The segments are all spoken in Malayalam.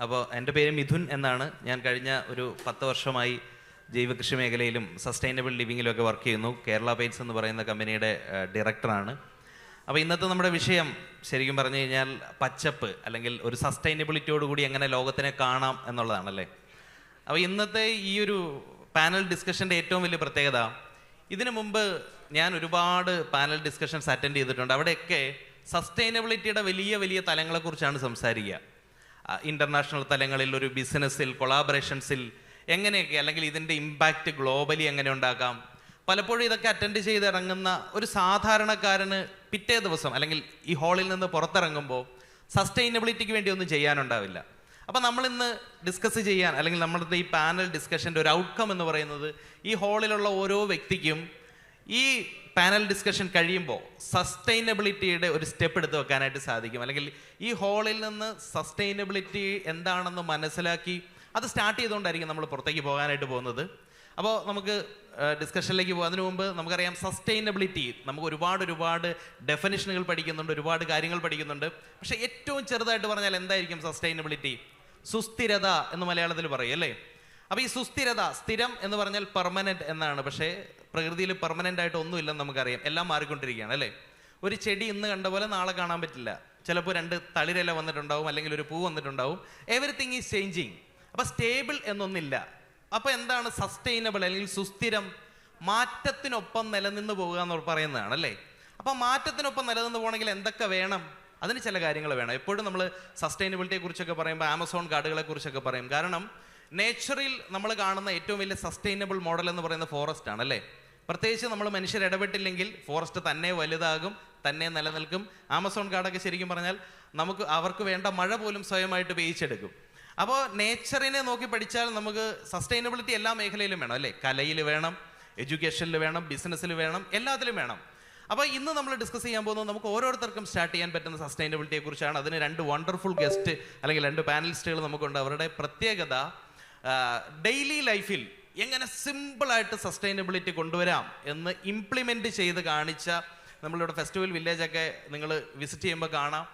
അപ്പോൾ എൻ്റെ പേര് മിഥുൻ എന്നാണ്. ഞാൻ കഴിഞ്ഞ ഒരു 10 വർഷമായി ജൈവകൃഷി മേഖലയിലും സസ്റ്റൈനബിൾ ലിവിങ്ങിലും ഒക്കെ വർക്ക് ചെയ്യുന്നു. കേരള പെയിൻറ്റ്സ് എന്ന് പറയുന്ന കമ്പനിയുടെ ഡയറക്ടറാണ്. അപ്പോൾ ഇന്നത്തെ നമ്മുടെ വിഷയം ശരിക്കും പറഞ്ഞു കഴിഞ്ഞാൽ പച്ചപ്പ് അല്ലെങ്കിൽ ഒരു സസ്റ്റൈനബിലിറ്റിയോടുകൂടി എങ്ങനെ ലോകത്തിനെ കാണാം എന്നുള്ളതാണല്ലേ. അപ്പോൾ ഇന്നത്തെ ഈ ഒരു പാനൽ ഡിസ്കഷൻ്റെ ഏറ്റവും വലിയ പ്രത്യേകത, ഇതിനു മുമ്പ് ഞാൻ ഒരുപാട് പാനൽ ഡിസ്കഷൻസ് അറ്റൻഡ് ചെയ്തിട്ടുണ്ട്. അവിടെയൊക്കെ സസ്റ്റൈനബിലിറ്റിയുടെ വലിയ വലിയ തലങ്ങളെക്കുറിച്ചാണ് സംസാരിക്കുക. ഇൻ്റർനാഷണൽ തലങ്ങളിൽ, ഒരു ബിസിനസ്സിൽ, കൊളാബറേഷൻസിൽ എങ്ങനെയൊക്കെ, അല്ലെങ്കിൽ ഇതിൻ്റെ ഇമ്പാക്റ്റ് ഗ്ലോബലി എങ്ങനെ ഉണ്ടാക്കാം. പലപ്പോഴും ഇതൊക്കെ അറ്റൻഡ് ചെയ്തിറങ്ങുന്ന ഒരു സാധാരണക്കാരന് പിറ്റേ ദിവസം അല്ലെങ്കിൽ ഈ ഹാളിൽ നിന്ന് പുറത്തിറങ്ങുമ്പോൾ സസ്റ്റൈനബിലിറ്റിക്ക് വേണ്ടി ഒന്നും ചെയ്യാനുണ്ടാവില്ല. അപ്പോൾ നമ്മളിന്ന് ഡിസ്കസ് ചെയ്യാൻ, അല്ലെങ്കിൽ നമ്മളുടെ ഈ പാനൽ ഡിസ്കഷൻ്റെ ഒരു ഔട്ട്കം എന്ന് പറയുന്നത്, ഈ ഹാളിലുള്ള ഓരോ വ്യക്തിക്കും ഈ പാനൽ ഡിസ്കഷൻ കഴിയുമ്പോൾ സസ്റ്റൈനബിലിറ്റിയുടെ ഒരു സ്റ്റെപ്പ് എടുത്ത് വെക്കാനായിട്ട് സാധിക്കും. അല്ലെങ്കിൽ ഈ ഹാളിൽ നിന്ന് സസ്റ്റൈനബിലിറ്റി എന്താണെന്ന് മനസ്സിലാക്കി അത് സ്റ്റാർട്ട് ചെയ്തുകൊണ്ടായിരിക്കും നമ്മൾ പുറത്തേക്ക് പോകാനായിട്ട് പോകുന്നത്. അപ്പോൾ നമുക്ക് ഡിസ്കഷനിലേക്ക് പോകും. അതിനു മുമ്പ് നമുക്കറിയാം, സസ്റ്റൈനബിലിറ്റി നമുക്ക് ഒരുപാട് ഡെഫിനിഷനുകൾ പഠിക്കുന്നുണ്ട്, ഒരുപാട് കാര്യങ്ങൾ പഠിക്കുന്നുണ്ട്. പക്ഷേ ഏറ്റവും ചെറുതായിട്ട് പറഞ്ഞാൽ എന്തായിരിക്കും സസ്റ്റൈനബിലിറ്റി? സുസ്ഥിരത എന്ന് മലയാളത്തിൽ പറയും അല്ലേ. അപ്പോൾ ഈ സുസ്ഥിരത, സ്ഥിരം എന്ന് പറഞ്ഞാൽ പെർമനന്റ് എന്നാണ്. പക്ഷേ പ്രകൃതിയിൽ പെർമനന്റ് ആയിട്ട് ഒന്നുമില്ലെന്ന് നമുക്കറിയാം, എല്ലാം മാറിക്കൊണ്ടിരിക്കുകയാണ് അല്ലേ. ഒരു ചെടി ഇന്ന് കണ്ട പോലെ നാളെ കാണാൻ പറ്റില്ല. ചിലപ്പോൾ 2 തളിരില വന്നിട്ടുണ്ടാവും, അല്ലെങ്കിൽ ഒരു പൂ വന്നിട്ടുണ്ടാവും. Everything is changing. അപ്പോൾ സ്റ്റേബിൾ എന്നൊന്നില്ല. അപ്പോൾ എന്താണ് സസ്റ്റൈനബിൾ അല്ലെങ്കിൽ സുസ്ഥിരം? മാറ്റത്തിനൊപ്പം നിലനിന്ന് പോകുക എന്ന് പറയുന്നതാണ് അല്ലേ. അപ്പോൾ മാറ്റത്തിനൊപ്പം നിലനിന്ന് പോകണമെങ്കിൽ എന്തൊക്കെ വേണം? അതിന് ചില കാര്യങ്ങൾ വേണം. എപ്പോഴും നമ്മൾ സസ്റ്റൈനബിലിറ്റിയെ കുറിച്ചൊക്കെ പറയുമ്പോൾ ആമസോൺ കാടുകളെ കുറിച്ചൊക്കെ പറയും. കാരണം നേച്ചറിൽ നമ്മൾ കാണുന്ന ഏറ്റവും വലിയ സസ്റ്റൈനബിൾ മോഡൽ എന്ന് പറയുന്നത് ഫോറസ്റ്റ് ആണ് അല്ലേ. പ്രത്യേകിച്ച് നമ്മൾ മനുഷ്യർ ഇടപെട്ടില്ലെങ്കിൽ ഫോറസ്റ്റ് തന്നെ വലുതാകും, തന്നെ നിലനിൽക്കും. ആമസോൺ കാടൊക്കെ ശരിക്കും പറഞ്ഞാൽ അവർക്ക് വേണ്ട മഴ പോലും സ്വയമായിട്ട് പെയ്ച്ചെടുക്കും. അപ്പോൾ നേച്ചറിനെ നോക്കി പഠിച്ചാൽ നമുക്ക് സസ്റ്റൈനബിലിറ്റി എല്ലാ മേഖലയിലും വേണം അല്ലേ. കലയിൽ വേണം, എഡ്യൂക്കേഷനിൽ വേണം, ബിസിനസ്സിൽ വേണം, എല്ലാത്തിലും വേണം. അപ്പോൾ ഇന്ന് നമ്മൾ ഡിസ്കസ് ചെയ്യാൻ പോകുന്നത് നമുക്ക് ഓരോരുത്തർക്കും സ്റ്റാർട്ട് ചെയ്യാൻ പറ്റുന്ന സസ്റ്റൈനബിലിറ്റിയെ കുറിച്ചാണ്. അതിന് 2 വണ്ടർഫുൾ ഗസ്റ്റ് അല്ലെങ്കിൽ 2 പാനലിസ്റ്റുകൾ നമുക്കുണ്ട്. അവരുടെ പ്രത്യേകത ഡെയിലി ലൈഫിൽ എങ്ങനെ സിമ്പിളായിട്ട് സസ്റ്റൈനബിലിറ്റി കൊണ്ടുവരാം എന്ന് ഇംപ്ലിമെൻറ്റ് ചെയ്ത് കാണിച്ച, നമ്മളിവിടെ ഫെസ്റ്റിവൽ വില്ലേജൊക്കെ നിങ്ങൾ വിസിറ്റ് ചെയ്യുമ്പോൾ കാണാം,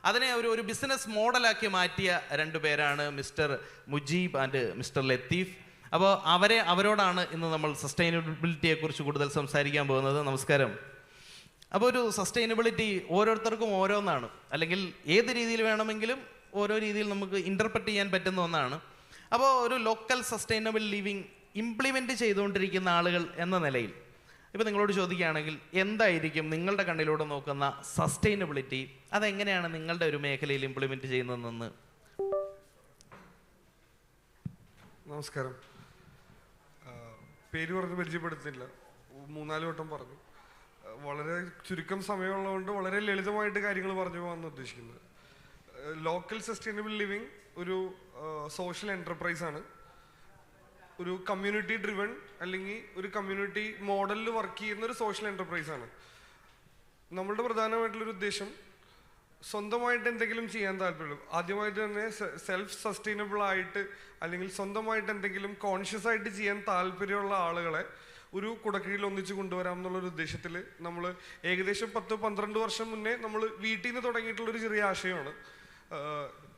അതിനെ ഒരു ബിസിനസ് മോഡലാക്കി മാറ്റിയ 2 പേരാണ് mister Mujeeb and mister Latheef. അപ്പോൾ അവരോടാണ് ഇന്ന് നമ്മൾ സസ്റ്റൈനബിലിറ്റിയെ കുറിച്ച് കൂടുതൽ സംസാരിക്കാൻ പോകുന്നത്. നമസ്കാരം. അപ്പോൾ ഒരു സസ്റ്റൈനബിലിറ്റി ഓരോരുത്തർക്കും ഓരോന്നാണ്, അല്ലെങ്കിൽ ഏത് രീതിയിൽ വേണമെങ്കിലും ഓരോ രീതിയിൽ നമുക്ക് ഇൻ്റർപ്രറ്റ് ചെയ്യാൻ പറ്റുന്ന ഒന്നാണ്. അപ്പോൾ ഒരു ലോക്കൽ സസ്റ്റൈനബിൾ ലിവിങ് ഇംപ്ലിമെൻറ്റ് ചെയ്തുകൊണ്ടിരിക്കുന്ന ആളുകൾ എന്ന നിലയിൽ ഇപ്പോൾ നിങ്ങളോട് ചോദിക്കുകയാണെങ്കിൽ എന്തായിരിക്കും നിങ്ങളുടെ കണ്ണിലൂടെ നോക്കുന്ന സസ്റ്റൈനബിലിറ്റി? അതെങ്ങനെയാണ് നിങ്ങളുടെ ഒരു മേഖലയിൽ ഇംപ്ലിമെൻറ്റ് ചെയ്യുന്നതെന്ന്? നമസ്കാരം. പേര് പറഞ്ഞ് പരിചയപ്പെടുത്തില്ല, 3-4 വട്ടം പറഞ്ഞു. വളരെ ചുരുക്കം സമയമുള്ളതുകൊണ്ട് വളരെ ലളിതമായിട്ട് കാര്യങ്ങൾ പറഞ്ഞു പോകാമെന്ന് ഉദ്ദേശിക്കുന്നത്. ലോക്കൽ സസ്റ്റൈനബിൾ ലിവിങ് ഒരു സോഷ്യൽ എൻ്റർപ്രൈസ് ആണ്. ഒരു കമ്മ്യൂണിറ്റി ഡ്രിവൺ അല്ലെങ്കിൽ ഒരു കമ്മ്യൂണിറ്റി മോഡലിൽ വർക്ക് ചെയ്യുന്ന ഒരു സോഷ്യൽ എൻ്റർപ്രൈസ് ആണ്. നമ്മളുടെ പ്രധാനമായിട്ടുള്ളൊരു ഉദ്ദേശം സ്വന്തമായിട്ട് എന്തെങ്കിലും ചെയ്യാൻ താല്പര്യമുള്ളൂ. ആദ്യമായിട്ട് തന്നെ സെൽഫ് സസ്റ്റൈനബിൾ ആയിട്ട് അല്ലെങ്കിൽ സ്വന്തമായിട്ട് എന്തെങ്കിലും കോൺഷ്യസ് ആയിട്ട് ചെയ്യാൻ താല്പര്യമുള്ള ആളുകളെ ഒരു കുടക്കീഴിൽ ഒന്നിച്ച് കൊണ്ടുവരാം എന്നുള്ളൊരു ഉദ്ദേശത്തിൽ നമ്മൾ ഏകദേശം 10-12 വർഷം മുന്നേ നമ്മൾ വീട്ടിൽ നിന്ന് തുടങ്ങിയിട്ടുള്ളൊരു ചെറിയ ആശയമാണ്.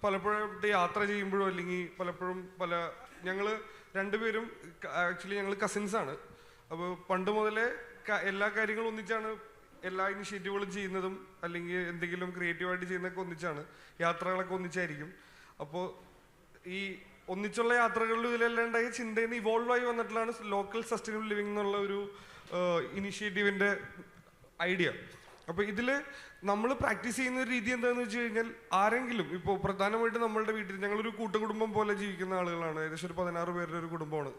പലപ്പോഴും യാത്ര ചെയ്യുമ്പോഴോ അല്ലെങ്കിൽ പലപ്പോഴും ഞങ്ങൾ 2 പേരും ആക്ച്വലി ഞങ്ങൾ കസിൻസാണ്. അപ്പോൾ പണ്ട് മുതലേ എല്ലാ കാര്യങ്ങളും ഒന്നിച്ചാണ്, എല്ലാ ഇനിഷ്യേറ്റീവുകളും ചെയ്യുന്നതും അല്ലെങ്കിൽ എന്തെങ്കിലും ക്രിയേറ്റീവായിട്ട് ചെയ്യുന്നതൊക്കെ ഒന്നിച്ചാണ്, യാത്രകളൊക്കെ ഒന്നിച്ചായിരിക്കും. അപ്പോൾ ഈ ഒന്നിച്ചുള്ള യാത്രകളിലും ഇതിലെല്ലാം ഉണ്ടായ ചിന്തയിൽ നിന്ന് ഇവോൾവ് ആയി വന്നിട്ടുള്ളതാണ് ലോക്കൽ സസ്റ്റൈനബിൾ ലിവിങ് എന്നുള്ള ഒരു ഇനിഷ്യേറ്റീവിൻ്റെ ഐഡിയ. അപ്പോൾ ഇതിൽ നമ്മൾ പ്രാക്ടീസ് ചെയ്യുന്ന ഒരു രീതി എന്താണെന്ന് വെച്ച് കഴിഞ്ഞാൽ, ആരെങ്കിലും ഇപ്പോൾ പ്രധാനമായിട്ട് നമ്മളുടെ വീട്ടിൽ ഞങ്ങളൊരു കൂട്ടുകുടുംബം പോലെ ജീവിക്കുന്ന ആളുകളാണ്. ഏകദേശം ഒരു 16 പേരുടെ ഒരു കുടുംബമാണ്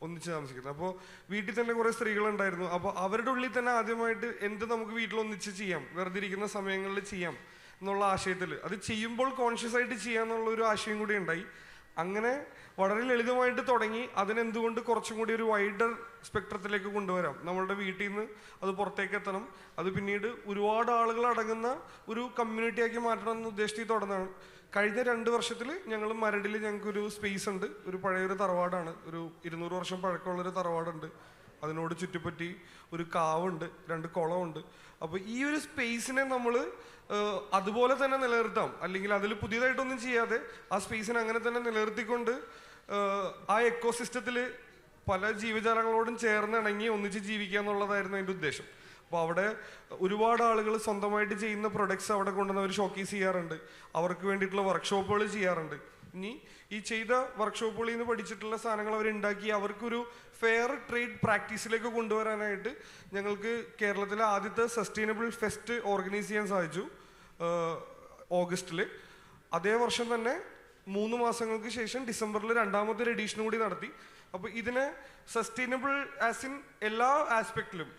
ഒന്നിച്ച് താമസിക്കുന്നത്. അപ്പോൾ വീട്ടിൽ തന്നെ കുറേ സ്ത്രീകളുണ്ടായിരുന്നു. അപ്പോൾ അവരുടെ ഉള്ളിൽ തന്നെ ആദ്യമായിട്ട് എന്ത് നമുക്ക് വീട്ടിൽ ഒന്നിച്ച് ചെയ്യാം, വെറുതെ ഇരിക്കുന്ന സമയങ്ങളിൽ ചെയ്യാം എന്നുള്ള ആശയത്തിൽ, അത് ചെയ്യുമ്പോൾ കോൺഷ്യസ് ആയിട്ട് ചെയ്യാമെന്നുള്ളൊരു ആശയം കൂടി ഉണ്ടായി. അങ്ങനെ വളരെ ലളിതമായിട്ട് തുടങ്ങി അതിനെന്തുകൊണ്ട് കുറച്ചും കൂടി ഒരു വൈഡർ സ്പെക്ട്രത്തിലേക്ക് കൊണ്ടുവരാം. നമ്മളുടെ വീട്ടിൽ നിന്ന് അത് പുറത്തേക്ക് എത്തണം, അത് പിന്നീട് ഒരുപാട് ആളുകൾ അടങ്ങുന്ന ഒരു കമ്മ്യൂണിറ്റി ആക്കി മാറ്റണം എന്ന ഉദ്ദേശത്തിൽ തുടങ്ങുന്നതാണ്. കഴിഞ്ഞ 2 വർഷത്തിൽ ഞങ്ങൾ മരടിൽ ഞങ്ങൾക്കൊരു സ്പേസ് ഉണ്ട്. ഒരു പഴയൊരു തറവാടാണ്, ഒരു 200 വർഷം പഴക്കമുള്ളൊരു തറവാടുണ്ട്. അതിനോട് ചുറ്റിപ്പറ്റി ഒരു കാവുണ്ട്, 2 കുളമുണ്ട്. അപ്പോൾ ഈ ഒരു സ്പേസിനെ നമ്മൾ അതുപോലെ തന്നെ നിലനിർത്താം, അല്ലെങ്കിൽ അതിൽ പുതിയതായിട്ടൊന്നും ചെയ്യാതെ ആ സ്പേസിനെ അങ്ങനെ തന്നെ നിലനിർത്തിക്കൊണ്ട് ആ എക്കോസിസ്റ്റത്തിൽ പല ജീവജാലങ്ങളോടും ചേർന്ന് ഇണങ്ങി ഒന്നിച്ച് ജീവിക്കുക എന്നുള്ളതായിരുന്നു അതിൻ്റെ ഉദ്ദേശം. അപ്പോൾ അവിടെ ഒരുപാട് ആളുകൾ സ്വന്തമായിട്ട് ചെയ്യുന്ന പ്രൊഡക്ട്സ് അവിടെ കൊണ്ടുവന്ന് അവർ ഷോക്കേസ് ചെയ്യാറുണ്ട്, അവർക്ക് വേണ്ടിയിട്ടുള്ള വർക്ക്ഷോപ്പുകൾ ചെയ്യാറുണ്ട്. ഇനി ഈ ചെയ്ത വർക്ക്ഷോപ്പുകളിൽ നിന്ന് പഠിച്ചിട്ടുള്ള സാധനങ്ങൾ അവരുണ്ടാക്കി അവർക്കൊരു ഫെയർ ട്രേഡ് പ്രാക്ടീസിലേക്ക് കൊണ്ടുവരാനായിട്ട് ഞങ്ങൾക്ക് കേരളത്തിലെ ആദ്യത്തെ സസ്റ്റൈനബിൾ ഫെസ്റ്റ് ഓർഗനൈസ് ചെയ്യാൻ സാധിച്ചു ഓഗസ്റ്റിൽ. അതേ വർഷം തന്നെ 3 മാസങ്ങൾക്ക് ശേഷം ഡിസംബറിൽ 2ാമത്തെ ഒരു എഡീഷൻ കൂടി നടത്തി. അപ്പോൾ ഇതിനെ സസ്റ്റൈനബിൾ ആസ് ഇൻ എല്ലാ ആസ്പെക്റ്റിലും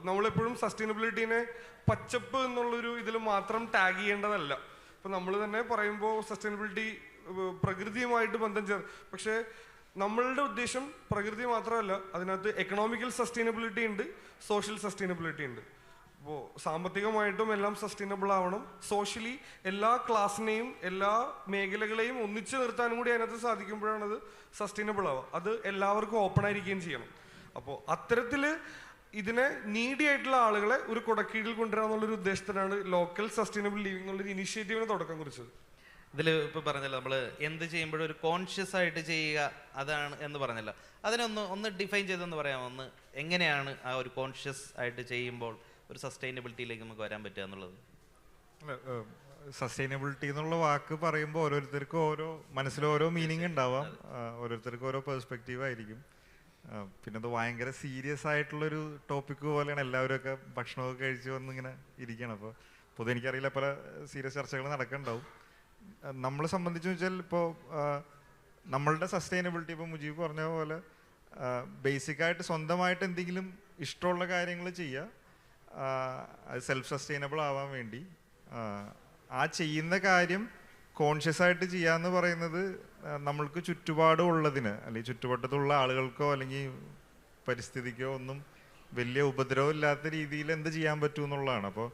നമ്മളെപ്പോഴും സസ്റ്റൈനബിലിറ്റീനെ പച്ചപ്പ് എന്നുള്ളൊരു ഇതിൽ മാത്രം ടാഗ് ചെയ്യേണ്ടതല്ല. ഇപ്പം നമ്മൾ തന്നെ പറയുമ്പോൾ സസ്റ്റൈനബിലിറ്റി പ്രകൃതിയുമായിട്ട് ബന്ധം പക്ഷേ നമ്മളുടെ ഉദ്ദേശം പ്രകൃതി മാത്രമല്ല, അതിനകത്ത് എക്കണോമിക്കൽ സസ്റ്റൈനബിലിറ്റി ഉണ്ട്, സോഷ്യൽ സസ്റ്റൈനബിലിറ്റി ഉണ്ട്. അപ്പോൾ സാമ്പത്തികമായിട്ടും എല്ലാം സസ്റ്റൈനബിൾ ആവണം, സോഷ്യലി എല്ലാ ക്ലാസ്സിനെയും എല്ലാ മേഖലകളെയും ഒന്നിച്ചു നിർത്താനും കൂടി അതിനകത്ത് സാധിക്കുമ്പോഴാണ് അത് സസ്റ്റൈനബിൾ ആവുക. അത് എല്ലാവർക്കും ഓപ്പൺ ആയിരിക്കുകയും ചെയ്യണം. അപ്പോൾ അത്തരത്തിൽ ഇതിനെ നീഡി ആയിട്ടുള്ള ആളുകളെ ഒരു കുടക്കീഴിൽ കൊണ്ടുവരാന്നുള്ളൊരു ഉദ്ദേശത്തിനാണ് ലോക്കൽ സസ്റ്റൈനബിൾ ലിവിംഗ് എന്നുള്ളൊരു ഇനിഷ്യേറ്റീവിന് തുടക്കം കുറിച്ചത്. ഇതിൽ ഇപ്പോൾ പറഞ്ഞല്ലോ നമ്മൾ എന്ത് ചെയ്യുമ്പോഴും ഒരു കോൺഷ്യസ് ആയിട്ട് ചെയ്യുക അതാണ് എന്ന് പറഞ്ഞല്ലോ, അതിനൊന്ന് ഡിഫൈൻ ചെയ്തെന്ന് പറയാമോ? ഒന്ന് എങ്ങനെയാണ് ആ ഒരു കോൺഷ്യസ് ആയിട്ട് ചെയ്യുമ്പോൾ ഒരു സസ്റ്റൈനബിലിറ്റിയിലേക്ക് നമുക്ക് വരാൻ പറ്റുക എന്നുള്ളത്? സസ്റ്റൈനബിലിറ്റി എന്നുള്ള വാക്ക് പറയുമ്പോൾ ഓരോരുത്തർക്കും ഓരോ മനസ്സിൽ ഓരോ മീനിങ് ഉണ്ടാവാം, ഓരോരുത്തർക്കും ഓരോ പെർസ്പെക്റ്റീവ് ആയിരിക്കും. പിന്നെ അത് ഭയങ്കര സീരിയസ് ആയിട്ടുള്ളൊരു ടോപ്പിക്ക് പോലെയാണ് എല്ലാവരും ഒക്കെ ഭക്ഷണമൊക്കെ കഴിച്ച് വന്നിങ്ങനെ ഇരിക്കണം. അപ്പോൾ പൊതുവെ എനിക്കറിയില്ല, പല സീരിയസ് ചർച്ചകൾ നടക്കുന്നുണ്ടാവും. നമ്മളെ സംബന്ധിച്ച് വെച്ചാൽ ഇപ്പോൾ നമ്മളുടെ സസ്റ്റൈനബിലിറ്റി ഇപ്പോൾ മുജീബ് പറഞ്ഞ പോലെ ബേസിക്കായിട്ട് സ്വന്തമായിട്ട് എന്തെങ്കിലും ഇഷ്ടമുള്ള കാര്യങ്ങൾ ചെയ്യുക, അത് സെൽഫ് സസ്റ്റൈനബിൾ ആവാൻ വേണ്ടി. ആ ചെയ്യുന്ന കാര്യം കോൺഷ്യസ് ആയിട്ട് ചെയ്യുക എന്ന് പറയുന്നത് നമ്മൾക്ക് ചുറ്റുപാടും ഉള്ളതിന് അല്ലെങ്കിൽ ചുറ്റുവട്ടത്തുള്ള ആളുകൾക്കോ അല്ലെങ്കിൽ പരിസ്ഥിതിക്കോ ഒന്നും വലിയ ഉപദ്രവം ഇല്ലാത്ത രീതിയിൽ എന്ത് ചെയ്യാൻ പറ്റും എന്നുള്ളതാണ്. അപ്പോൾ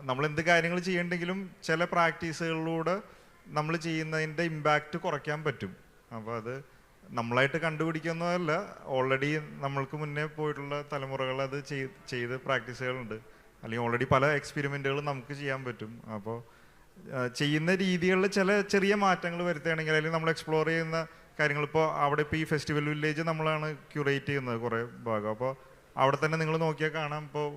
നമ്മൾ എന്ത് കാര്യങ്ങൾ ചെയ്യണ്ടെങ്കിലും ചില പ്രാക്ടീസുകളിലൂടെ നമ്മൾ ചെയ്യുന്നതിൻ്റെ ഇമ്പാക്റ്റ് കുറയ്ക്കാൻ പറ്റും. അപ്പോൾ അത് നമ്മളായിട്ട് കണ്ടുപിടിക്കുന്നതല്ല, ഓൾറെഡി നമ്മൾക്ക് മുന്നേ പോയിട്ടുള്ള തലമുറകൾ അത് ചെയ്ത് പ്രാക്ടീസുകളുണ്ട്, അല്ലെങ്കിൽ ഓൾറെഡി പല എക്സ്പെരിമെൻറ്റുകളും നമുക്ക് ചെയ്യാൻ പറ്റും. അപ്പോൾ ചെയ്യുന്ന രീതികളിൽ ചില ചെറിയ മാറ്റങ്ങൾ വരുത്തുകയാണെങ്കിൽ, അല്ലെങ്കിൽ നമ്മൾ എക്സ്പ്ലോർ ചെയ്യുന്ന കാര്യങ്ങൾ, ഇപ്പോൾ അവിടെ ഇപ്പോൾ ഈ ഫെസ്റ്റിവൽ വില്ലേജ് നമ്മളാണ് ക്യൂറേറ്റ് ചെയ്യുന്നത് കുറേ ഭാഗം. അപ്പോൾ അവിടെ തന്നെ നിങ്ങൾ നോക്കിയാൽ കാണാം, ഇപ്പോൾ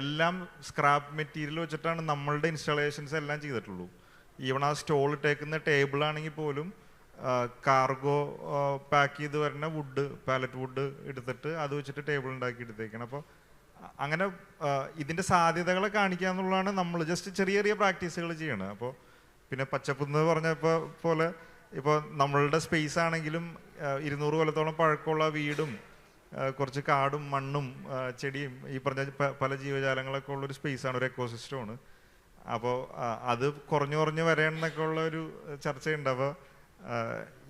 എല്ലാം സ്ക്രാപ്പ് മെറ്റീരിയൽ വെച്ചിട്ടാണ് നമ്മളുടെ ഇൻസ്റ്റാളേഷൻസ് എല്ലാം ചെയ്തിട്ടുള്ളൂ. ഈവൺ ആ സ്റ്റോൾ ഇട്ടേക്കുന്ന ടേബിളാണെങ്കിൽ പോലും കാർഗോ പാക്ക് ചെയ്ത് വരുന്ന വുഡ്, പാലറ്റ് വുഡ് എടുത്തിട്ട് അത് വെച്ചിട്ട് ടേബിൾ ഉണ്ടാക്കി എടുത്തേക്കണം. അപ്പോൾ അങ്ങനെ ഇതിൻ്റെ സാധ്യതകളെ കാണിക്കുക എന്നുള്ളതാണ് നമ്മൾ ജസ്റ്റ് ചെറിയ ചെറിയ പ്രാക്ടീസുകൾ ചെയ്യണം. അപ്പോൾ പിന്നെ പച്ചപ്പെന്ന് പറഞ്ഞപ്പോൾ പോലെ ഇപ്പോൾ നമ്മളുടെ സ്പേസ് ആണെങ്കിലും 200 കൊല്ലത്തോളം പഴക്കമുള്ള വീടും കുറച്ച് കാടും മണ്ണും ചെടിയും ഈ പറഞ്ഞ പല ജീവജാലങ്ങളൊക്കെ ഉള്ളൊരു സ്പേസാണ്, ഒരു എക്കോസിസ്റ്റമാണ്. അപ്പോൾ അത് കുറഞ്ഞു വരണമെന്നൊക്കെ ഉള്ള ഒരു ചർച്ചയുണ്ട്. അപ്പോൾ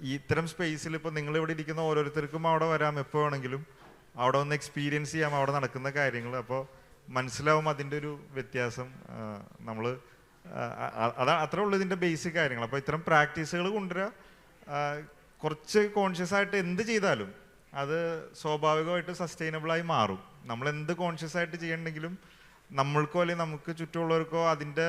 ഈ ഇത്തരം സ്പേസിൽ ഇപ്പോൾ നിങ്ങളിവിടെ ഇരിക്കുന്ന ഓരോരുത്തർക്കും അവിടെ വരാം, എപ്പോൾ വേണമെങ്കിലും അവിടെ ഒന്ന് എക്സ്പീരിയൻസ് ചെയ്യാം അവിടെ നടക്കുന്ന കാര്യങ്ങൾ. അപ്പോൾ മനസ്സിലാവും അതിൻ്റെ ഒരു വ്യത്യാസം. നമ്മൾ അത്രേ ഉള്ളൂ ഇതിൻ്റെ ബേസിക് കാര്യങ്ങൾ. അപ്പോൾ ഇത്തരം പ്രാക്ടീസുകൾ കൊണ്ടുവരിക, കുറച്ച് കോൺഷ്യസ് ആയിട്ട് എന്ത് ചെയ്താലും അത് സ്വാഭാവികമായിട്ട് സസ്റ്റൈനബിളായി മാറും. നമ്മൾ എന്ത് കോൺഷ്യസ് ആയിട്ട് ചെയ്യണമെങ്കിലും നമ്മൾക്കോ അല്ലെങ്കിൽ നമുക്ക് ചുറ്റുമുള്ളവർക്കോ അതിൻ്റെ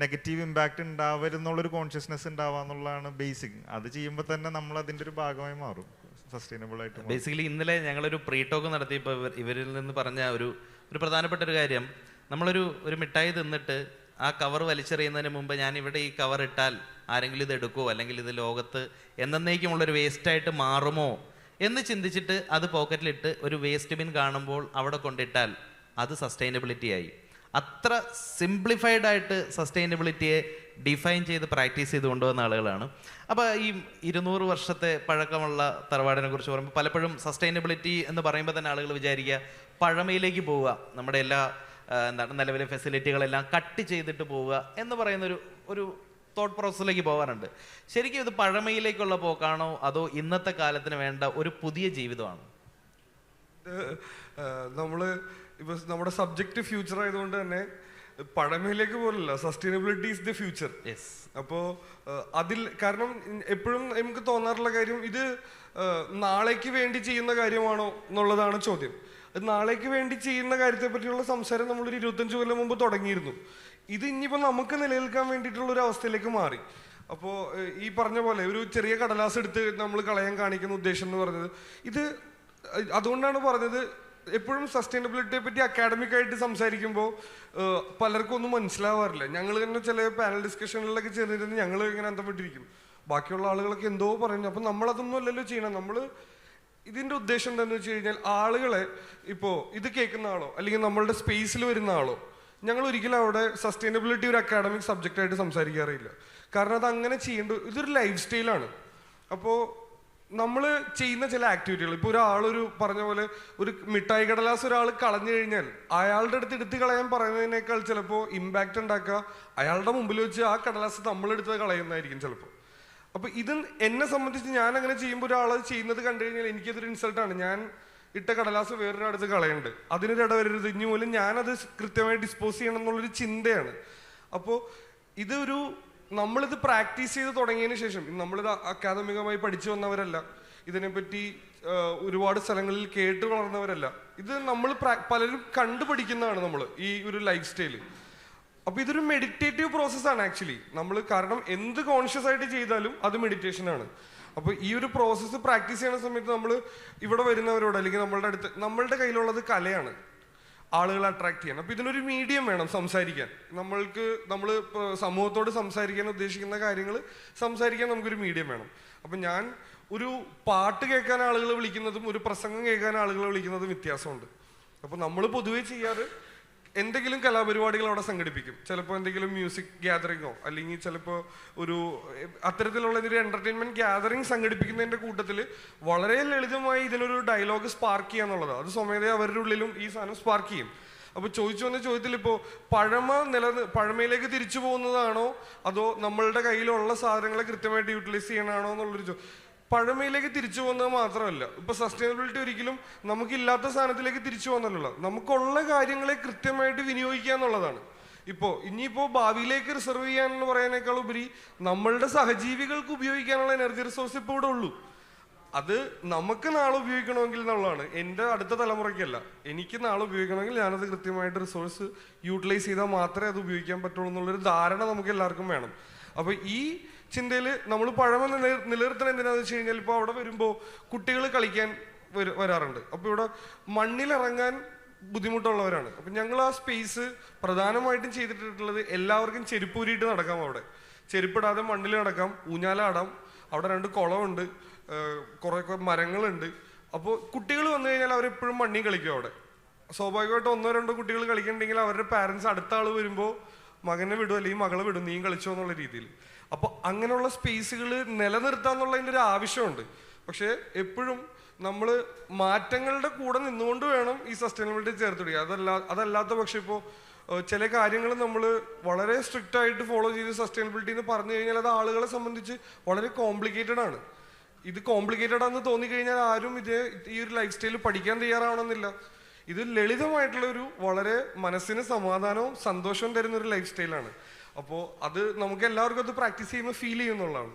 നെഗറ്റീവ് ഇമ്പാക്റ്റ് ഉണ്ടാവരുന്നുള്ളൊരു കോൺഷ്യസ്നെസ് ഉണ്ടാവുക എന്നുള്ളതാണ് ബേസിക്. അത് ചെയ്യുമ്പോൾ തന്നെ നമ്മൾ അതിൻ്റെ ഒരു ഭാഗമായി മാറും, സസ്റ്റൈനബിൾ ആയിട്ട്. ബേസിക്കലി ഇന്നലെ ഞങ്ങളൊരു പ്രീ ടോക്ക് നടത്തിയപ്പോൾ ഇവരിൽ നിന്ന് പറഞ്ഞ ഒരു പ്രധാനപ്പെട്ട ഒരു കാര്യം, നമ്മളൊരു മിഠായി തിന്നിട്ട് ആ കവർ വലിച്ചെറിയുന്നതിന് മുമ്പ് ഞാൻ ഇവിടെ ഈ കവർ ഇട്ടാൽ ആരെങ്കിലും ഇത് എടുക്കുമോ, അല്ലെങ്കിൽ ഇത് ലോകത്ത് എന്നേക്കുമുള്ളൊരു വേസ്റ്റായിട്ട് മാറുമോ എന്ന് ചിന്തിച്ചിട്ട് അത് പോക്കറ്റിലിട്ട് ഒരു വേസ്റ്റ് ബിൻ കാണുമ്പോൾ അവിടെ കൊണ്ടിട്ടാൽ അത് സസ്റ്റൈനബിലിറ്റി ആയി. അത്ര സിംപ്ലിഫൈഡ് ആയിട്ട് സസ്റ്റൈനബിലിറ്റിയെ ഡിഫൈൻ ചെയ്ത് പ്രാക്ടീസ് ചെയ്ത് കൊണ്ടുവന്ന ആളുകളാണ്. അപ്പോൾ ഈ 200 വർഷത്തെ പഴക്കമുള്ള തറവാടിനെ കുറിച്ച് പറയുമ്പോൾ പലപ്പോഴും സസ്റ്റൈനബിലിറ്റി എന്ന് പറയുമ്പോൾ തന്നെ ആളുകൾ വിചാരിക്കുക പഴമയിലേക്ക് പോവുക, നമ്മുടെ എല്ലാ നിലവിലെ ഫെസിലിറ്റികളെല്ലാം കട്ട് ചെയ്തിട്ട് പോവുക എന്ന് പറയുന്നൊരു തോട്ട് പ്രോസസ്സിലേക്ക് പോകാറുണ്ട്. ശരിക്കും ഇത് പഴമയിലേക്കുള്ള പോക്കാണോ അതോ ഇന്നത്തെ കാലത്തിന് വേണ്ട ഒരു പുതിയ ജീവിതമാണോ? നമ്മൾ ഇപ്പോൾ നമ്മുടെ സബ്ജക്റ്റ് ഫ്യൂച്ചർ ആയതുകൊണ്ട് തന്നെ പഴമയിലേക്ക് പോലല്ല, സസ്റ്റൈനബിലിറ്റി ഈസ് ദ ഫ്യൂച്ചർ. അപ്പോൾ അതിൽ കാരണം എപ്പോഴും നമുക്ക് തോന്നാറുള്ള കാര്യം ഇത് നാളേക്ക് വേണ്ടി ചെയ്യുന്ന കാര്യമാണോ എന്നുള്ളതാണ് ചോദ്യം. നാളേക്ക് വേണ്ടി ചെയ്യുന്ന കാര്യത്തെ പറ്റിയുള്ള സംസാരം നമ്മളൊരു 25 കൊല്ലം മുമ്പ് തുടങ്ങിയിരുന്നു. ഇത് ഇനിയിപ്പോൾ നമുക്ക് നിലനിൽക്കാൻ വേണ്ടിയിട്ടുള്ള ഒരു അവസ്ഥയിലേക്ക് മാറി. അപ്പോൾ ഈ പറഞ്ഞ പോലെ ഒരു ചെറിയ കടലാസ് എടുത്ത് നമ്മൾ കളയാൻ കാണിക്കുന്ന ഉദ്ദേശം എന്ന് പറഞ്ഞത് ഇത് അതുകൊണ്ടാണ് പറഞ്ഞത്. എപ്പോഴും സസ്റ്റൈനബിലിറ്റിയെ പറ്റി അക്കാഡമിക് ആയിട്ട് സംസാരിക്കുമ്പോൾ പലർക്കും ഒന്നും മനസ്സിലാവാറില്ല. ഞങ്ങൾ തന്നെ ചില പാനൽ ഡിസ്കഷനിലൊക്കെ ചേർന്നിരുന്ന് ഞങ്ങൾ ഇങ്ങനെ അന്തപ്പെട്ടിരിക്കും, ബാക്കിയുള്ള ആളുകളൊക്കെ എന്തോ പറയുന്നു. അപ്പം നമ്മളതൊന്നും അല്ലല്ലോ ചെയ്യണം. നമ്മൾ ഇതിൻ്റെ ഉദ്ദേശം എന്താണെന്ന് വെച്ച് കഴിഞ്ഞാൽ ആളുകളെ ഇപ്പോൾ ഇത് കേൾക്കുന്ന ആളോ അല്ലെങ്കിൽ നമ്മളുടെ സ്പേസിൽ വരുന്ന ആളോ ഞങ്ങൾ ഒരിക്കലും അവിടെ സസ്റ്റൈനബിലിറ്റി ഒരു അക്കാഡമിക് സബ്ജക്റ്റായിട്ട് സംസാരിക്കാറില്ല. കാരണം അത് അങ്ങനെ ചെയ്യേണ്ട ഇതൊരു ലൈഫ് സ്റ്റൈലാണ്. അപ്പോൾ നമ്മൾ ചെയ്യുന്ന ചില ആക്ടിവിറ്റികൾ, ഇപ്പോൾ ഒരാളൊരു പറഞ്ഞ പോലെ ഒരു മിഠായി കടലാസ് ഒരാൾ കളഞ്ഞു കഴിഞ്ഞാൽ അയാളുടെ അടുത്ത് എടുത്ത് കളയാൻ പറയുന്നതിനേക്കാൾ ചിലപ്പോൾ ഇമ്പാക്റ്റ് ഉണ്ടാക്കുക അയാളുടെ മുമ്പിൽ വെച്ച് ആ കടലാസ് നമ്മളെടുത്ത് കളയുന്നതായിരിക്കും ചിലപ്പോൾ. അപ്പോൾ ഇത് എന്നെ സംബന്ധിച്ച് ഞാൻ അങ്ങനെ ചെയ്യുമ്പോൾ ഒരാൾ ചെയ്യുന്നത് കണ്ടു കഴിഞ്ഞാൽ എനിക്കതൊരു ഇൻസൾട്ടാണ്. ഞാൻ ഇട്ട കടലാസ് വേറൊരാടുത്ത് കളയുന്നുണ്ട്, അതിനൊരിട വരരുത്, ഇനി പോലും ഞാനത് കൃത്യമായി ഡിസ്പോസ് ചെയ്യണം എന്നുള്ളൊരു ചിന്തയാണ്. അപ്പോൾ ഇതൊരു നമ്മളിത് പ്രാക്ടീസ് ചെയ്ത് തുടങ്ങിയതിന് ശേഷം, നമ്മളിത് അക്കാദമികമായി പഠിച്ചു വന്നവരല്ല, ഇതിനെപ്പറ്റി ഒരുപാട് സ്ഥലങ്ങളിൽ കേട്ട് വളർന്നവരല്ല, ഇത് നമ്മൾ പലരും കണ്ടുപഠിക്കുന്നതാണ് നമ്മൾ ഈ ഒരു ലൈഫ് സ്റ്റൈല്. അപ്പൊ ഇതൊരു മെഡിറ്റേറ്റീവ് പ്രോസസ്സാണ് ആക്ച്വലി. നമ്മൾ കാരണം എന്ത് കോൺഷ്യസ് ആയിട്ട് ചെയ്താലും അത് മെഡിറ്റേഷൻ ആണ്. അപ്പൊ ഈ ഒരു പ്രോസസ്സ് പ്രാക്ടീസ് ചെയ്യുന്ന സമയത്ത് നമ്മൾ ഇവിടെ വരുന്നവരോട് അല്ലെങ്കിൽ നമ്മളുടെ കയ്യിലുള്ളത് കലയാണ്, ആളുകളെ അട്രാക്ട് ചെയ്യാൻ. അപ്പൊ ഇതിനൊരു മീഡിയം വേണം സംസാരിക്കാൻ. നമ്മൾ സമൂഹത്തോട് സംസാരിക്കാൻ ഉദ്ദേശിക്കുന്ന കാര്യങ്ങൾ സംസാരിക്കാൻ നമുക്കൊരു മീഡിയം വേണം. അപ്പൊ ഞാൻ ഒരു പാട്ട് കേൾക്കാൻ ആളുകൾ വിളിക്കുന്നതും ഒരു പ്രസംഗം കേൾക്കാൻ ആളുകൾ വിളിക്കുന്നതും വ്യത്യാസമുണ്ട്. അപ്പൊ നമ്മൾ പൊതുവെ ചെയ്യാറ് എന്തെങ്കിലും കലാപരിപാടികൾ അവിടെ സംഘടിപ്പിക്കും. ചിലപ്പോൾ എന്തെങ്കിലും മ്യൂസിക് ഗ്യാതറിങ്ങോ അല്ലെങ്കിൽ ചിലപ്പോൾ ഒരു അത്തരത്തിലുള്ള ഒരു എന്റർടൈൻമെന്റ് ഗ്യാതറിങ് സംഘടിപ്പിക്കുന്നതിന്റെ കൂട്ടത്തിൽ വളരെ ലളിതമായി ഇതിനൊരു ഡയലോഗ് സ്പാർക്ക് ചെയ്യുക എന്നുള്ളതാണ്. അത് സ്വമേധയാ അവരുടെ ഉള്ളിലും ഈ സാധനം സ്പാർക്ക് ചെയ്യും. അപ്പൊ ചോദിച്ചു വന്ന ചോദ്യത്തിൽ ഇപ്പോൾ പഴമയിലേക്ക് തിരിച്ചു പോകുന്നതാണോ അതോ നമ്മളുടെ കയ്യിലുള്ള സാധനങ്ങളെ കൃത്യമായിട്ട് യൂട്ടിലൈസ് ചെയ്യണമാണോ എന്നുള്ളൊരു പഴമയിലേക്ക് തിരിച്ചു പോകുന്നത് മാത്രമല്ല, ഇപ്പൊ സസ്റ്റൈനബിലിറ്റി ഒരിക്കലും നമുക്കില്ലാത്ത സാധനത്തിലേക്ക് തിരിച്ചു പോകുന്നല്ലോ, നമുക്കുള്ള കാര്യങ്ങളെ കൃത്യമായിട്ട് വിനിയോഗിക്കുക എന്നുള്ളതാണ്. ഇനിയിപ്പോ ഭാവിയിലേക്ക് റിസർവ് ചെയ്യാനെന്ന് പറയാനേക്കാൾ ഉപരി നമ്മളുടെ സഹജീവികൾക്ക് ഉപയോഗിക്കാനുള്ള എനർജി റിസോഴ്സ് ഇപ്പോൾ ഇവിടെ ഉള്ളൂ. അത് നമുക്ക് നാളെ ഉപയോഗിക്കണമെങ്കിൽ എന്നുള്ളതാണ്. എൻ്റെ അടുത്ത തലമുറയ്ക്കല്ല, എനിക്ക് നാളെ ഉപയോഗിക്കണമെങ്കിൽ ഞാനത് കൃത്യമായിട്ട് റിസോഴ്സ് യൂട്ടിലൈസ് ചെയ്താൽ മാത്രമേ അത് ഉപയോഗിക്കാൻ പറ്റുള്ളൂ എന്നുള്ളൊരു ധാരണ നമുക്ക് എല്ലാവർക്കും വേണം. അപ്പൊ ഈ ചിന്തയിൽ നമ്മൾ പഴമ നിലനിർത്തണം എന്തിനാന്ന് വെച്ച് കഴിഞ്ഞാൽ ഇപ്പോൾ അവിടെ വരുമ്പോൾ കുട്ടികൾ കളിക്കാൻ വരാറുണ്ട്. അപ്പോൾ ഇവിടെ മണ്ണിലിറങ്ങാൻ ബുദ്ധിമുട്ടുള്ളവരാണ്. അപ്പം ഞങ്ങൾ ആ സ്പേസ് പ്രധാനമായിട്ടും ചെയ്തിട്ടുള്ളത് എല്ലാവർക്കും ചെരുപ്പൂരിയിട്ട് നടക്കാം. അവിടെ ചെരുപ്പിടാതെ മണ്ണിൽ നടക്കാം, ഊഞ്ഞാലാടാം, അവിടെ 2 കുളമുണ്ട്, കുറേ മരങ്ങളുണ്ട്. അപ്പോൾ കുട്ടികൾ വന്നു കഴിഞ്ഞാൽ അവരെപ്പോഴും മണ്ണിൽ കളിക്കും. അവിടെ സ്വാഭാവികമായിട്ട് 1-2 കുട്ടികൾ കളിക്കുന്നുണ്ടെങ്കിൽ അവരുടെ പാരൻസ് അടുത്ത ആൾ വരുമ്പോൾ മകനെ വിടും അല്ലെങ്കിൽ മകളെ വിടും, നീ കളിച്ചോ എന്നുള്ള രീതിയിൽ. അപ്പോൾ അങ്ങനെയുള്ള സ്പേസുകൾ നിലനിർത്താന്നുള്ളതിൻ്റെ ഒരു ആവശ്യമുണ്ട്. പക്ഷേ എപ്പോഴും നമ്മൾ മാറ്റങ്ങളുടെ കൂടെ നിന്നുകൊണ്ട് വേണം ഈ സസ്റ്റൈനബിലിറ്റി ചേർത്തിടുക. അതല്ലാത്ത പക്ഷെ ഇപ്പോൾ ചില കാര്യങ്ങൾ നമ്മൾ വളരെ സ്ട്രിക്റ്റ് ആയിട്ട് ഫോളോ ചെയ്ത് സസ്റ്റൈനബിലിറ്റി എന്ന് പറഞ്ഞു കഴിഞ്ഞാൽ അത് ആളുകളെ സംബന്ധിച്ച് വളരെ കോംപ്ലിക്കേറ്റഡ് ആണ്. ഇത് കോംപ്ലിക്കേറ്റഡ് ആണെന്ന് തോന്നിക്കഴിഞ്ഞാൽ ആരും ഈ ഒരു ലൈഫ് സ്റ്റൈൽ പഠിക്കാൻ തയ്യാറാവണമെന്നില്ല. ഇത് ലളിതമായിട്ടുള്ള ഒരു വളരെ മനസ്സിന് സമാധാനവും സന്തോഷവും തരുന്ന ഒരു ലൈഫ് സ്റ്റൈലാണ്. അപ്പോൾ അത് നമുക്ക് എല്ലാവർക്കും അത് പ്രാക്ടീസ് ചെയ്യുമ്പോൾ ഫീൽ ചെയ്യുന്നുള്ളതാണ്.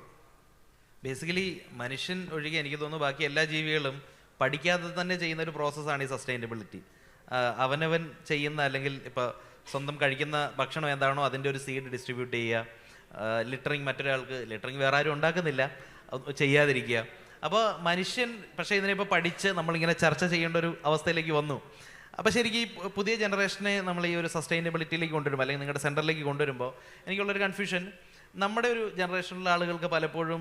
ബേസിക്കലി മനുഷ്യൻ ഒഴികെ എനിക്ക് തോന്നുന്നു ബാക്കി എല്ലാ ജീവികളും പഠിക്കാതെ തന്നെ ചെയ്യുന്ന ഒരു പ്രോസസ്സാണ് ഈ സസ്റ്റൈനബിലിറ്റി. അവനവൻ ചെയ്യുന്ന അല്ലെങ്കിൽ ഇപ്പോൾ സ്വന്തം കഴിക്കുന്ന ഭക്ഷണം എന്താണോ അതിൻ്റെ ഒരു സീഡ് ഡിസ്ട്രിബ്യൂട്ട് ചെയ്യുക, ലിറ്ററിങ് വേറെ ആരും ഉണ്ടാക്കുന്നില്ല, ചെയ്യാതിരിക്കുക. അപ്പോൾ മനുഷ്യൻ പക്ഷേ ഇതിനിപ്പോൾ പഠിച്ച് നമ്മളിങ്ങനെ ചർച്ച ചെയ്യേണ്ട ഒരു അവസ്ഥയിലേക്ക് വന്നു. അപ്പോൾ ശരിക്കും ഈ പുതിയ ജനറേഷനെ നമ്മൾ ഈ ഒരു സസ്റ്റൈനബിലിറ്റിയിലേക്ക് കൊണ്ടുവരുമ്പോൾ അല്ലെങ്കിൽ നിങ്ങളുടെ സെൻറ്ററിലേക്ക് കൊണ്ടുവരുമ്പോൾ എനിക്കുള്ളൊരു കൺഫ്യൂഷൻ, നമ്മുടെ ഒരു ജനറേഷനിലുള്ള ആളുകൾക്ക് പലപ്പോഴും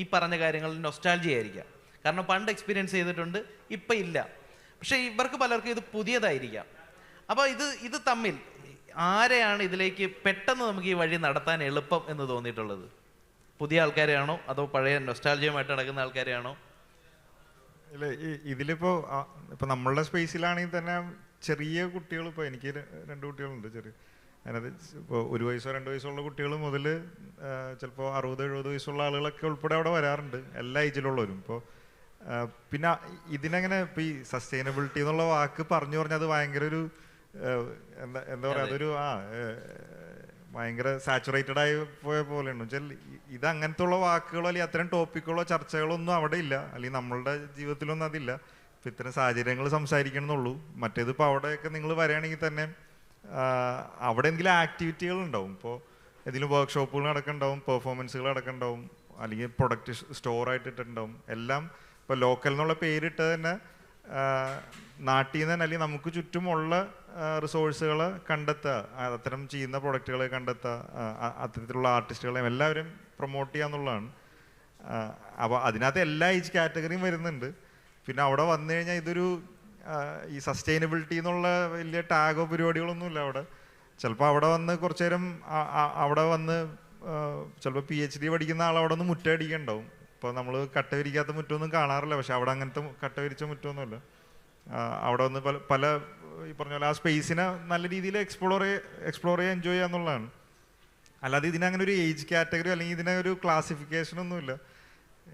ഈ പറഞ്ഞ കാര്യങ്ങൾ നൊസ്റ്റാൾജി ആയിരിക്കാം. കാരണം പണ്ട് എക്സ്പീരിയൻസ് ചെയ്തിട്ടുണ്ട്, ഇപ്പം ഇല്ല. പക്ഷേ ഇവർക്ക് പലർക്കും ഇത് പുതിയതായിരിക്കാം. അപ്പോൾ ഇത് തമ്മിൽ ആരെയാണ് ഇതിലേക്ക് പെട്ടെന്ന് നമുക്ക് ഈ വഴി നടത്താൻ എളുപ്പം എന്ന് തോന്നിയിട്ടുള്ളത്? പുതിയ ആൾക്കാരെയാണോ അതോ പഴയ നൊസ്റ്റാൾജിയുമായിട്ട് നടക്കുന്ന ആൾക്കാരെയാണോ? ഇല്ല, ഇതിലിപ്പോൾ ഇപ്പം നമ്മളുടെ സ്പേസിലാണെങ്കിൽ തന്നെ ചെറിയ കുട്ടികൾ, ഇപ്പോൾ എനിക്ക് 2 കുട്ടികളുണ്ട് ചെറിയ, അതിനകത്ത് ഇപ്പോൾ 1 വയസ്സോ 2 വയസ്സുള്ള കുട്ടികൾ മുതൽ ചിലപ്പോൾ 60-70 വയസ്സുള്ള ആളുകളൊക്കെ ഉൾപ്പെടെ അവിടെ വരാറുണ്ട്, എല്ലാ ഏജിലുള്ളവരും. ഇപ്പോൾ പിന്നെ ഇതിനെങ്ങനെ ഇപ്പോൾ ഈ സസ്റ്റൈനബിലിറ്റി എന്നുള്ള വാക്ക് പറഞ്ഞു പറഞ്ഞാൽ അത് ഭയങ്കര ഒരു എന്താ പറയാ, അതൊരു ഭയങ്കര സാച്ചുറേറ്റഡ് ആയി പോയ പോലെയാണ് വെച്ചാൽ ഇത് അങ്ങനത്തെ ഉള്ള വാക്കുകളോ അല്ലെങ്കിൽ അത്തരം ടോപ്പിക്കുകളോ ചർച്ചകളോ ഒന്നും അവിടെ ഇല്ല, അല്ലെങ്കിൽ നമ്മളുടെ ജീവിതത്തിലൊന്നും അതില്ല. ഇപ്പം ഇത്തരം സാഹചര്യങ്ങൾ സംസാരിക്കണമെന്നുള്ളൂ. മറ്റേതിപ്പോൾ അവിടെയൊക്കെ നിങ്ങൾ വരികയാണെങ്കിൽ തന്നെ അവിടെ എന്തെങ്കിലും ആക്ടിവിറ്റികൾ ഉണ്ടാവും. ഇപ്പോൾ ഏതെങ്കിലും വർക്ക്ഷോപ്പുകൾ നടക്കുന്നുണ്ടാവും, പെർഫോമൻസുകൾ നടക്കുന്നുണ്ടാവും, അല്ലെങ്കിൽ പ്രൊഡക്റ്റ് സ്റ്റോറായിട്ട് ഇട്ടിട്ടുണ്ടാവും. എല്ലാം ഇപ്പോൾ ലോക്കൽ എന്നുള്ള പേരിട്ട് തന്നെ നാട്ടിൽ നിന്ന് തന്നെ അല്ലെങ്കിൽ നമുക്ക് ചുറ്റുമുള്ള റിസോഴ്സുകൾ കണ്ടെത്തുക, അത്തരം ചെയ്യുന്ന പ്രൊഡക്റ്റുകളെ കണ്ടെത്തുക, അത്തരത്തിലുള്ള ആർട്ടിസ്റ്റുകളെ എല്ലാവരും പ്രൊമോട്ട് ചെയ്യുക എന്നുള്ളതാണ്. അപ്പോൾ അതിനകത്ത് എല്ലാ ഏജ് കാറ്റഗറിയും വരുന്നുണ്ട്. പിന്നെ അവിടെ വന്നു കഴിഞ്ഞാൽ ഇതൊരു ഈ സസ്റ്റൈനബിലിറ്റി എന്നുള്ള വലിയ ടാഗോ പരിപാടികളൊന്നുമില്ല അവിടെ. ചിലപ്പോൾ അവിടെ വന്ന് കുറച്ചു നേരം അവിടെ വന്ന് ചിലപ്പോൾ PhD പഠിക്കുന്ന ആൾ അവിടെ നിന്ന് മുറ്റടിക്കുന്നുണ്ടാവും. ഇപ്പോൾ നമ്മൾ കട്ട വിരിക്കാത്ത മുറ്റമൊന്നും കാണാറില്ല, പക്ഷെ അവിടെ അങ്ങനത്തെ കട്ട വിരിച്ച മുറ്റമൊന്നുമില്ല. അവിടെ വന്ന് പല ഈ പറഞ്ഞ പോലെ ആ സ്പേസിനെ നല്ല രീതിയിൽ എക്സ്പ്ലോർ ചെയ്യുക, എൻജോയ് ചെയ്യുക എന്നുള്ളതാണ്. അല്ലാതെ ഇതിനങ്ങനെ ഒരു ഏജ് കാറ്റഗറി അല്ലെങ്കിൽ ഇതിനെ ഒരു ക്ലാസിഫിക്കേഷനൊന്നുമില്ല.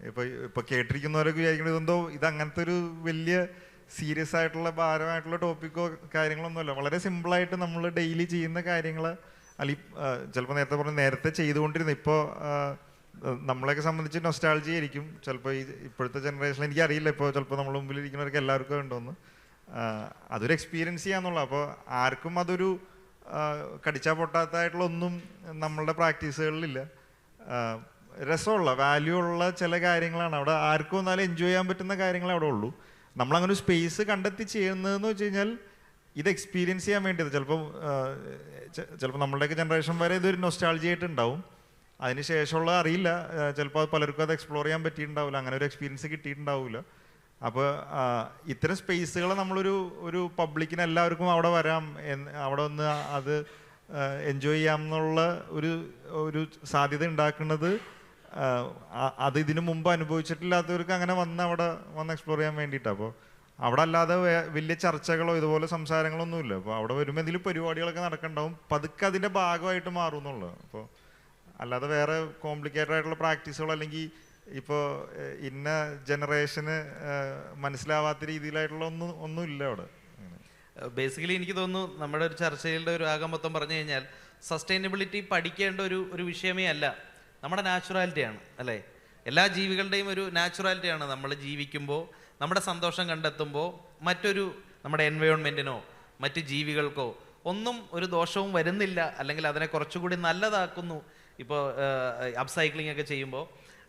ഇപ്പോൾ കേട്ടിരിക്കുന്നവരൊക്കെ വിചാരിക്കുന്നത് ഇതെന്തോ ഇത് അങ്ങനത്തെ ഒരു വലിയ സീരിയസ് ആയിട്ടുള്ള ഭാരമായിട്ടുള്ള ടോപ്പിക്കോ കാര്യങ്ങളൊന്നുമല്ല. വളരെ സിമ്പിളായിട്ട് നമ്മൾ ഡെയിലി ചെയ്യുന്ന കാര്യങ്ങൾ, അല്ലെങ്കിൽ ചിലപ്പോൾ നേരത്തെ ചെയ്തുകൊണ്ടിരുന്ന, ഇപ്പോൾ നമ്മളെയൊക്കെ സംബന്ധിച്ച് നൊസ്റ്റാൾജി ആയിരിക്കും ചിലപ്പോൾ ഇപ്പോഴത്തെ ജനറേഷനിൽ. എനിക്കറിയില്ല ഇപ്പോൾ ചിലപ്പോൾ നമ്മൾ മുമ്പിലിരിക്കുന്നവർക്ക് എല്ലാവർക്കും ഉണ്ടോന്ന്. അതൊരു എക്സ്പീരിയൻസ് ചെയ്യാന്നുള്ള. അപ്പോൾ ആർക്കും അതൊരു കടിച്ചാൽ പൊട്ടാത്തതായിട്ടുള്ള ഒന്നും നമ്മളുടെ പ്രാക്ടീസുകളിലില്ല. രസമുള്ള വാല്യൂ ഉള്ള ചില കാര്യങ്ങളാണ് അവിടെ. ആർക്കും എന്നാലും എൻജോയ് ചെയ്യാൻ പറ്റുന്ന കാര്യങ്ങളെ അവിടെ ഉള്ളൂ. നമ്മളങ്ങനെ ഒരു സ്പേസ് കണ്ടെത്തി ചെയ്യുന്നതെന്ന് വെച്ച് കഴിഞ്ഞാൽ ഇത് എക്സ്പീരിയൻസ് ചെയ്യാൻ വേണ്ടിയത്. ചിലപ്പോൾ നമ്മളുടെയൊക്കെ ജനറേഷൻ വരെ ഇതൊരു നൊസ്റ്റാൾജി ആയിട്ട് ഉണ്ടാവും. അതിന് ശേഷമുള്ള അറിയില്ല, ചിലപ്പോൾ പലർക്കും അത് എക്സ്പ്ലോർ ചെയ്യാൻ പറ്റിയിട്ടുണ്ടാവില്ല, അങ്ങനെ ഒരു എക്സ്പീരിയൻസ് കിട്ടിയിട്ടുണ്ടാവില്ല. അപ്പോൾ ഇത്തരം സ്പേസുകൾ ഒരു പബ്ലിക്കിന് എല്ലാവർക്കും അവിടെ വരാം, അവിടെ വന്ന് അത് എൻജോയ് ചെയ്യാം എന്നുള്ള ഒരു സാധ്യത ഉണ്ടാക്കുന്നത് അത് ഇതിനു മുമ്പ് അനുഭവിച്ചിട്ടില്ലാത്തവർക്ക് അങ്ങനെ അവിടെ വന്ന് എക്സ്പ്ലോർ ചെയ്യാൻ വേണ്ടിയിട്ടാണ്. അപ്പോൾ അവിടെ അല്ലാതെ വലിയ ചർച്ചകളോ ഇതുപോലെ സംസാരങ്ങളൊന്നുമില്ല. അപ്പോൾ അവിടെ വരുമ്പോൾ എന്തെങ്കിലും പരിപാടികളൊക്കെ നടക്കണ്ടാവും, പതുക്കെ അതിൻ്റെ ഭാഗമായിട്ട് മാറും എന്നുള്ളത്. അപ്പോൾ അല്ലാതെ വേറെ കോംപ്ലിക്കേറ്റഡ് ആയിട്ടുള്ള പ്രാക്ടീസുകളോ അല്ലെങ്കിൽ ഇപ്പോൾ ഇന്ന ജനറേഷന് മനസ്സിലാവാത്ത രീതിയിലായിട്ടുള്ള ഒന്നുമില്ല അവിടെ. ബേസിക്കലി എനിക്ക് തോന്നുന്നു നമ്മുടെ ഒരു ചർച്ചയുടെ ഒരു ആകെ മൊത്തം പറഞ്ഞു കഴിഞ്ഞാൽ സസ്റ്റൈനബിലിറ്റി പഠിക്കേണ്ട ഒരു വിഷയമേ അല്ല, നമ്മുടെ നാച്ചുറാലിറ്റിയാണ് അല്ലേ. എല്ലാ ജീവികളുടെയും ഒരു നാച്ചുറാലിറ്റിയാണ്. നമ്മൾ ജീവിക്കുമ്പോൾ നമ്മുടെ സന്തോഷം കണ്ടെത്തുമ്പോൾ നമ്മുടെ എൻവയോൺമെൻറ്റിനോ മറ്റ് ജീവികൾക്കോ ഒന്നും ഒരു ദോഷവും വരുന്നില്ല, അല്ലെങ്കിൽ അതിനെ കുറച്ചുകൂടി നല്ലതാക്കുന്നു. ഇപ്പോൾ അപ്സൈക്ലിംഗ് ഒക്കെ ചെയ്യുമ്പോൾ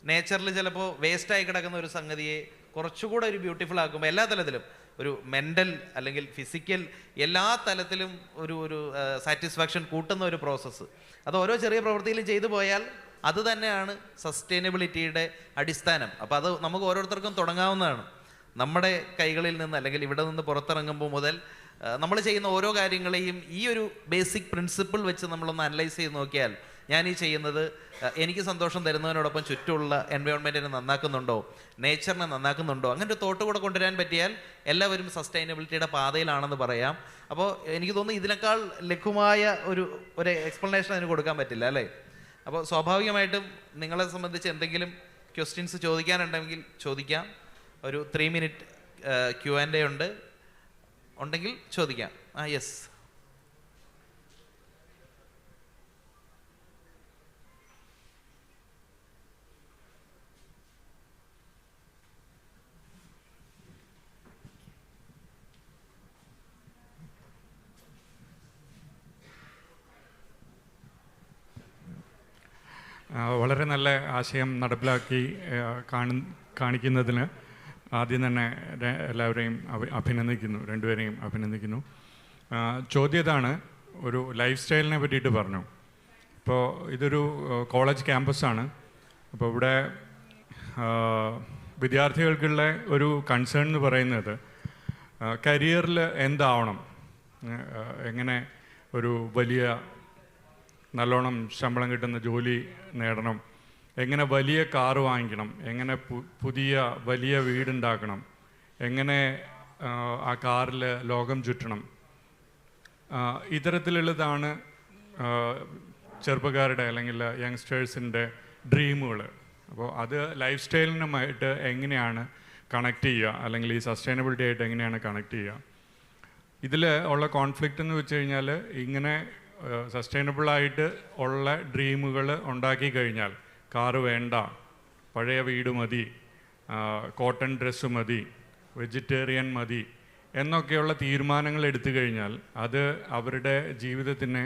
നേച്ചറിൽ ചിലപ്പോൾ വേസ്റ്റായി കിടക്കുന്ന ഒരു സംഗതിയെ കുറച്ചുകൂടെ ഒരു ബ്യൂട്ടിഫുൾ ആക്കുമ്പോൾ എല്ലാ തലത്തിലും ഒരു മെൻ്റൽ അല്ലെങ്കിൽ ഫിസിക്കൽ എല്ലാ തലത്തിലും ഒരു സാറ്റിസ്ഫാക്ഷൻ കൂട്ടുന്ന ഒരു പ്രോസസ്സ്. അത് ഓരോ ചെറിയ പ്രവൃത്തിയിലും ചെയ്തു പോയാൽ അത് തന്നെയാണ് സസ്റ്റൈനബിലിറ്റിയുടെ അടിസ്ഥാനം. അപ്പോൾ അത് നമുക്ക് ഓരോരുത്തർക്കും തുടങ്ങാവുന്നതാണ്. നമ്മുടെ കൈകളിൽ നിന്ന് അല്ലെങ്കിൽ ഇവിടെ നിന്ന് പുറത്തിറങ്ങുമ്പോൾ മുതൽ നമ്മൾ ചെയ്യുന്ന ഓരോ കാര്യങ്ങളെയും ഈ ഒരു ബേസിക് പ്രിൻസിപ്പിൾ വെച്ച് നമ്മളൊന്ന് അനലൈസ് ചെയ്ത് നോക്കിയാൽ, ഞാൻ ഈ ചെയ്യുന്നത് എനിക്ക് സന്തോഷം തരുന്നതിനോടൊപ്പം ചുറ്റുമുള്ള എൻവയോൺമെൻറ്റിനെ നന്നാക്കുന്നുണ്ടോ, നേച്ചറിനെ നന്നാക്കുന്നുണ്ടോ, അങ്ങനെ ഒരു തോട്ട് കൂടെ കൊണ്ടുവരാൻ പറ്റിയാൽ എല്ലാവരും സസ്റ്റൈനബിലിറ്റിയുടെ പാതയിലാണെന്ന് പറയാം. അപ്പോൾ എനിക്ക് തോന്നുന്നു ഇതിനേക്കാൾ ലഘുമായ ഒരു എക്സ്പ്ലനേഷൻ അതിന് കൊടുക്കാൻ പറ്റില്ല അല്ലേ. അപ്പോൾ സ്വാഭാവികമായിട്ടും നിങ്ങളെ സംബന്ധിച്ച് എന്തെങ്കിലും ക്വസ്റ്റ്യൻസ് ചോദിക്കാനുണ്ടെങ്കിൽ ചോദിക്കാം. ഒരു 3 minute Q&A ഉണ്ടെങ്കിൽ ചോദിക്കാം. യെസ്. വളരെ നല്ല ആശയം നടപ്പിലാക്കി കാണിക്കുന്നതിന് ആദ്യം തന്നെ എല്ലാവരെയും അഭിനന്ദിക്കുന്നു, രണ്ടുപേരെയും അഭിനന്ദിക്കുന്നു. ചോദ്യതാണ്, ഒരു ലൈഫ് സ്റ്റൈലിനെ പറ്റിയിട്ട് പറഞ്ഞു. ഇപ്പോൾ ഇതൊരു കോളേജ് ക്യാമ്പസാണ്. അപ്പോൾ ഇവിടെ വിദ്യാർത്ഥികൾക്കുള്ള ഒരു കൺസേൺ എന്ന് പറയുന്നത് കരിയറിൽ എന്താവണം, എങ്ങനെ ഒരു വലിയ നല്ലോണം ശമ്പളം കിട്ടുന്ന ജോലി നേടണം, എങ്ങനെ വലിയ കാറ് വാങ്ങിക്കണം, എങ്ങനെ പുതിയ വലിയ വീടുണ്ടാക്കണം, എങ്ങനെ ആ കാറിൽ ലോകം ചുറ്റണം, ഇത്തരത്തിലുള്ളതാണ് ചെറുപ്പക്കാരുടെ അല്ലെങ്കിൽ യങ്സ്റ്റേഴ്സിൻ്റെ ഡ്രീമുകൾ. അപ്പോൾ അത് ലൈഫ് സ്റ്റൈലിനുമായിട്ട് എങ്ങനെയാണ് കണക്ട് ചെയ്യുക, അല്ലെങ്കിൽ ഈ സസ്റ്റൈനബിലിറ്റി ആയിട്ട് എങ്ങനെയാണ് കണക്ട് ചെയ്യുക. ഇതിൽ ഉള്ള കോൺഫ്ലിക്റ്റ് എന്ന് വെച്ച് കഴിഞ്ഞാൽ ഇങ്ങനെ സസ്റ്റൈനബിളായിട്ട് ഉള്ള ഡ്രീമുകൾ ഉണ്ടാക്കി കഴിഞ്ഞാൽ കാറ് വേണ്ട, പഴയ വീട് മതി, കോട്ടൺ ഡ്രസ്സ് മതി, വെജിറ്റേറിയൻ മതി എന്നൊക്കെയുള്ള തീരുമാനങ്ങൾ എടുത്തു കഴിഞ്ഞാൽ അത് അവരുടെ ജീവിതത്തിനെ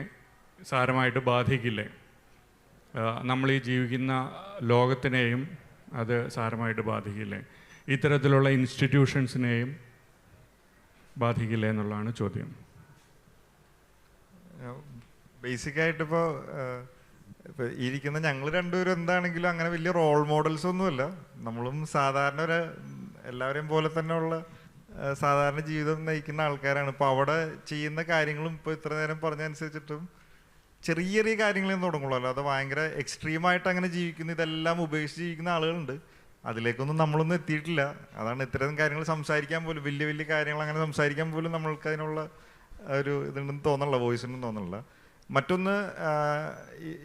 സാരമായിട്ട് ബാധിക്കില്ലേ? നമ്മൾ ഈ ജീവിക്കുന്ന ലോകത്തിനെയും അത് സാരമായിട്ട് ബാധിക്കില്ലേ? ഇത്തരത്തിലുള്ള ഇൻസ്റ്റിറ്റ്യൂഷൻസിനെയും ബാധിക്കില്ലേ എന്നുള്ളതാണ് ചോദ്യം. ബേസിക്കായിട്ട് ഇപ്പോൾ ഇരിക്കുന്ന ഞങ്ങൾ രണ്ടുപേരും എന്താണെങ്കിലും അങ്ങനെ വലിയ റോൾ മോഡൽസ് ഒന്നുമല്ല. നമ്മളും സാധാരണ എല്ലാവരെയും പോലെ തന്നെ ഉള്ള സാധാരണ ജീവിതം നയിക്കുന്ന ആൾക്കാരാണ്. ഇപ്പോൾ അവിടെ ചെയ്യുന്ന കാര്യങ്ങളും ഇപ്പോൾ ഇത്ര നേരം പറഞ്ഞനുസരിച്ചിട്ടും ചെറിയ ചെറിയ കാര്യങ്ങളിൽ നിന്ന് തുടങ്ങുള്ളൂ. അല്ലാതെ ഭയങ്കര എക്സ്ട്രീമായിട്ട് അങ്ങനെ ജീവിക്കുന്ന ഇതെല്ലാം ഉപേക്ഷിച്ച് ജീവിക്കുന്ന ആളുകളുണ്ട്. അതിലേക്കൊന്നും നമ്മളൊന്നും എത്തിയിട്ടില്ല. അതാണ് ഇത്തരം കാര്യങ്ങൾ സംസാരിക്കാൻ പോലും, വലിയ വലിയ കാര്യങ്ങൾ അങ്ങനെ സംസാരിക്കാൻ പോലും നമ്മൾക്ക് അതിനുള്ള ഒരു ഇതുണ്ടെന്ന് തോന്നുന്നില്ല, വോയിസ് ഉണ്ടെന്ന് തോന്നുന്നില്ല. മറ്റൊന്ന്,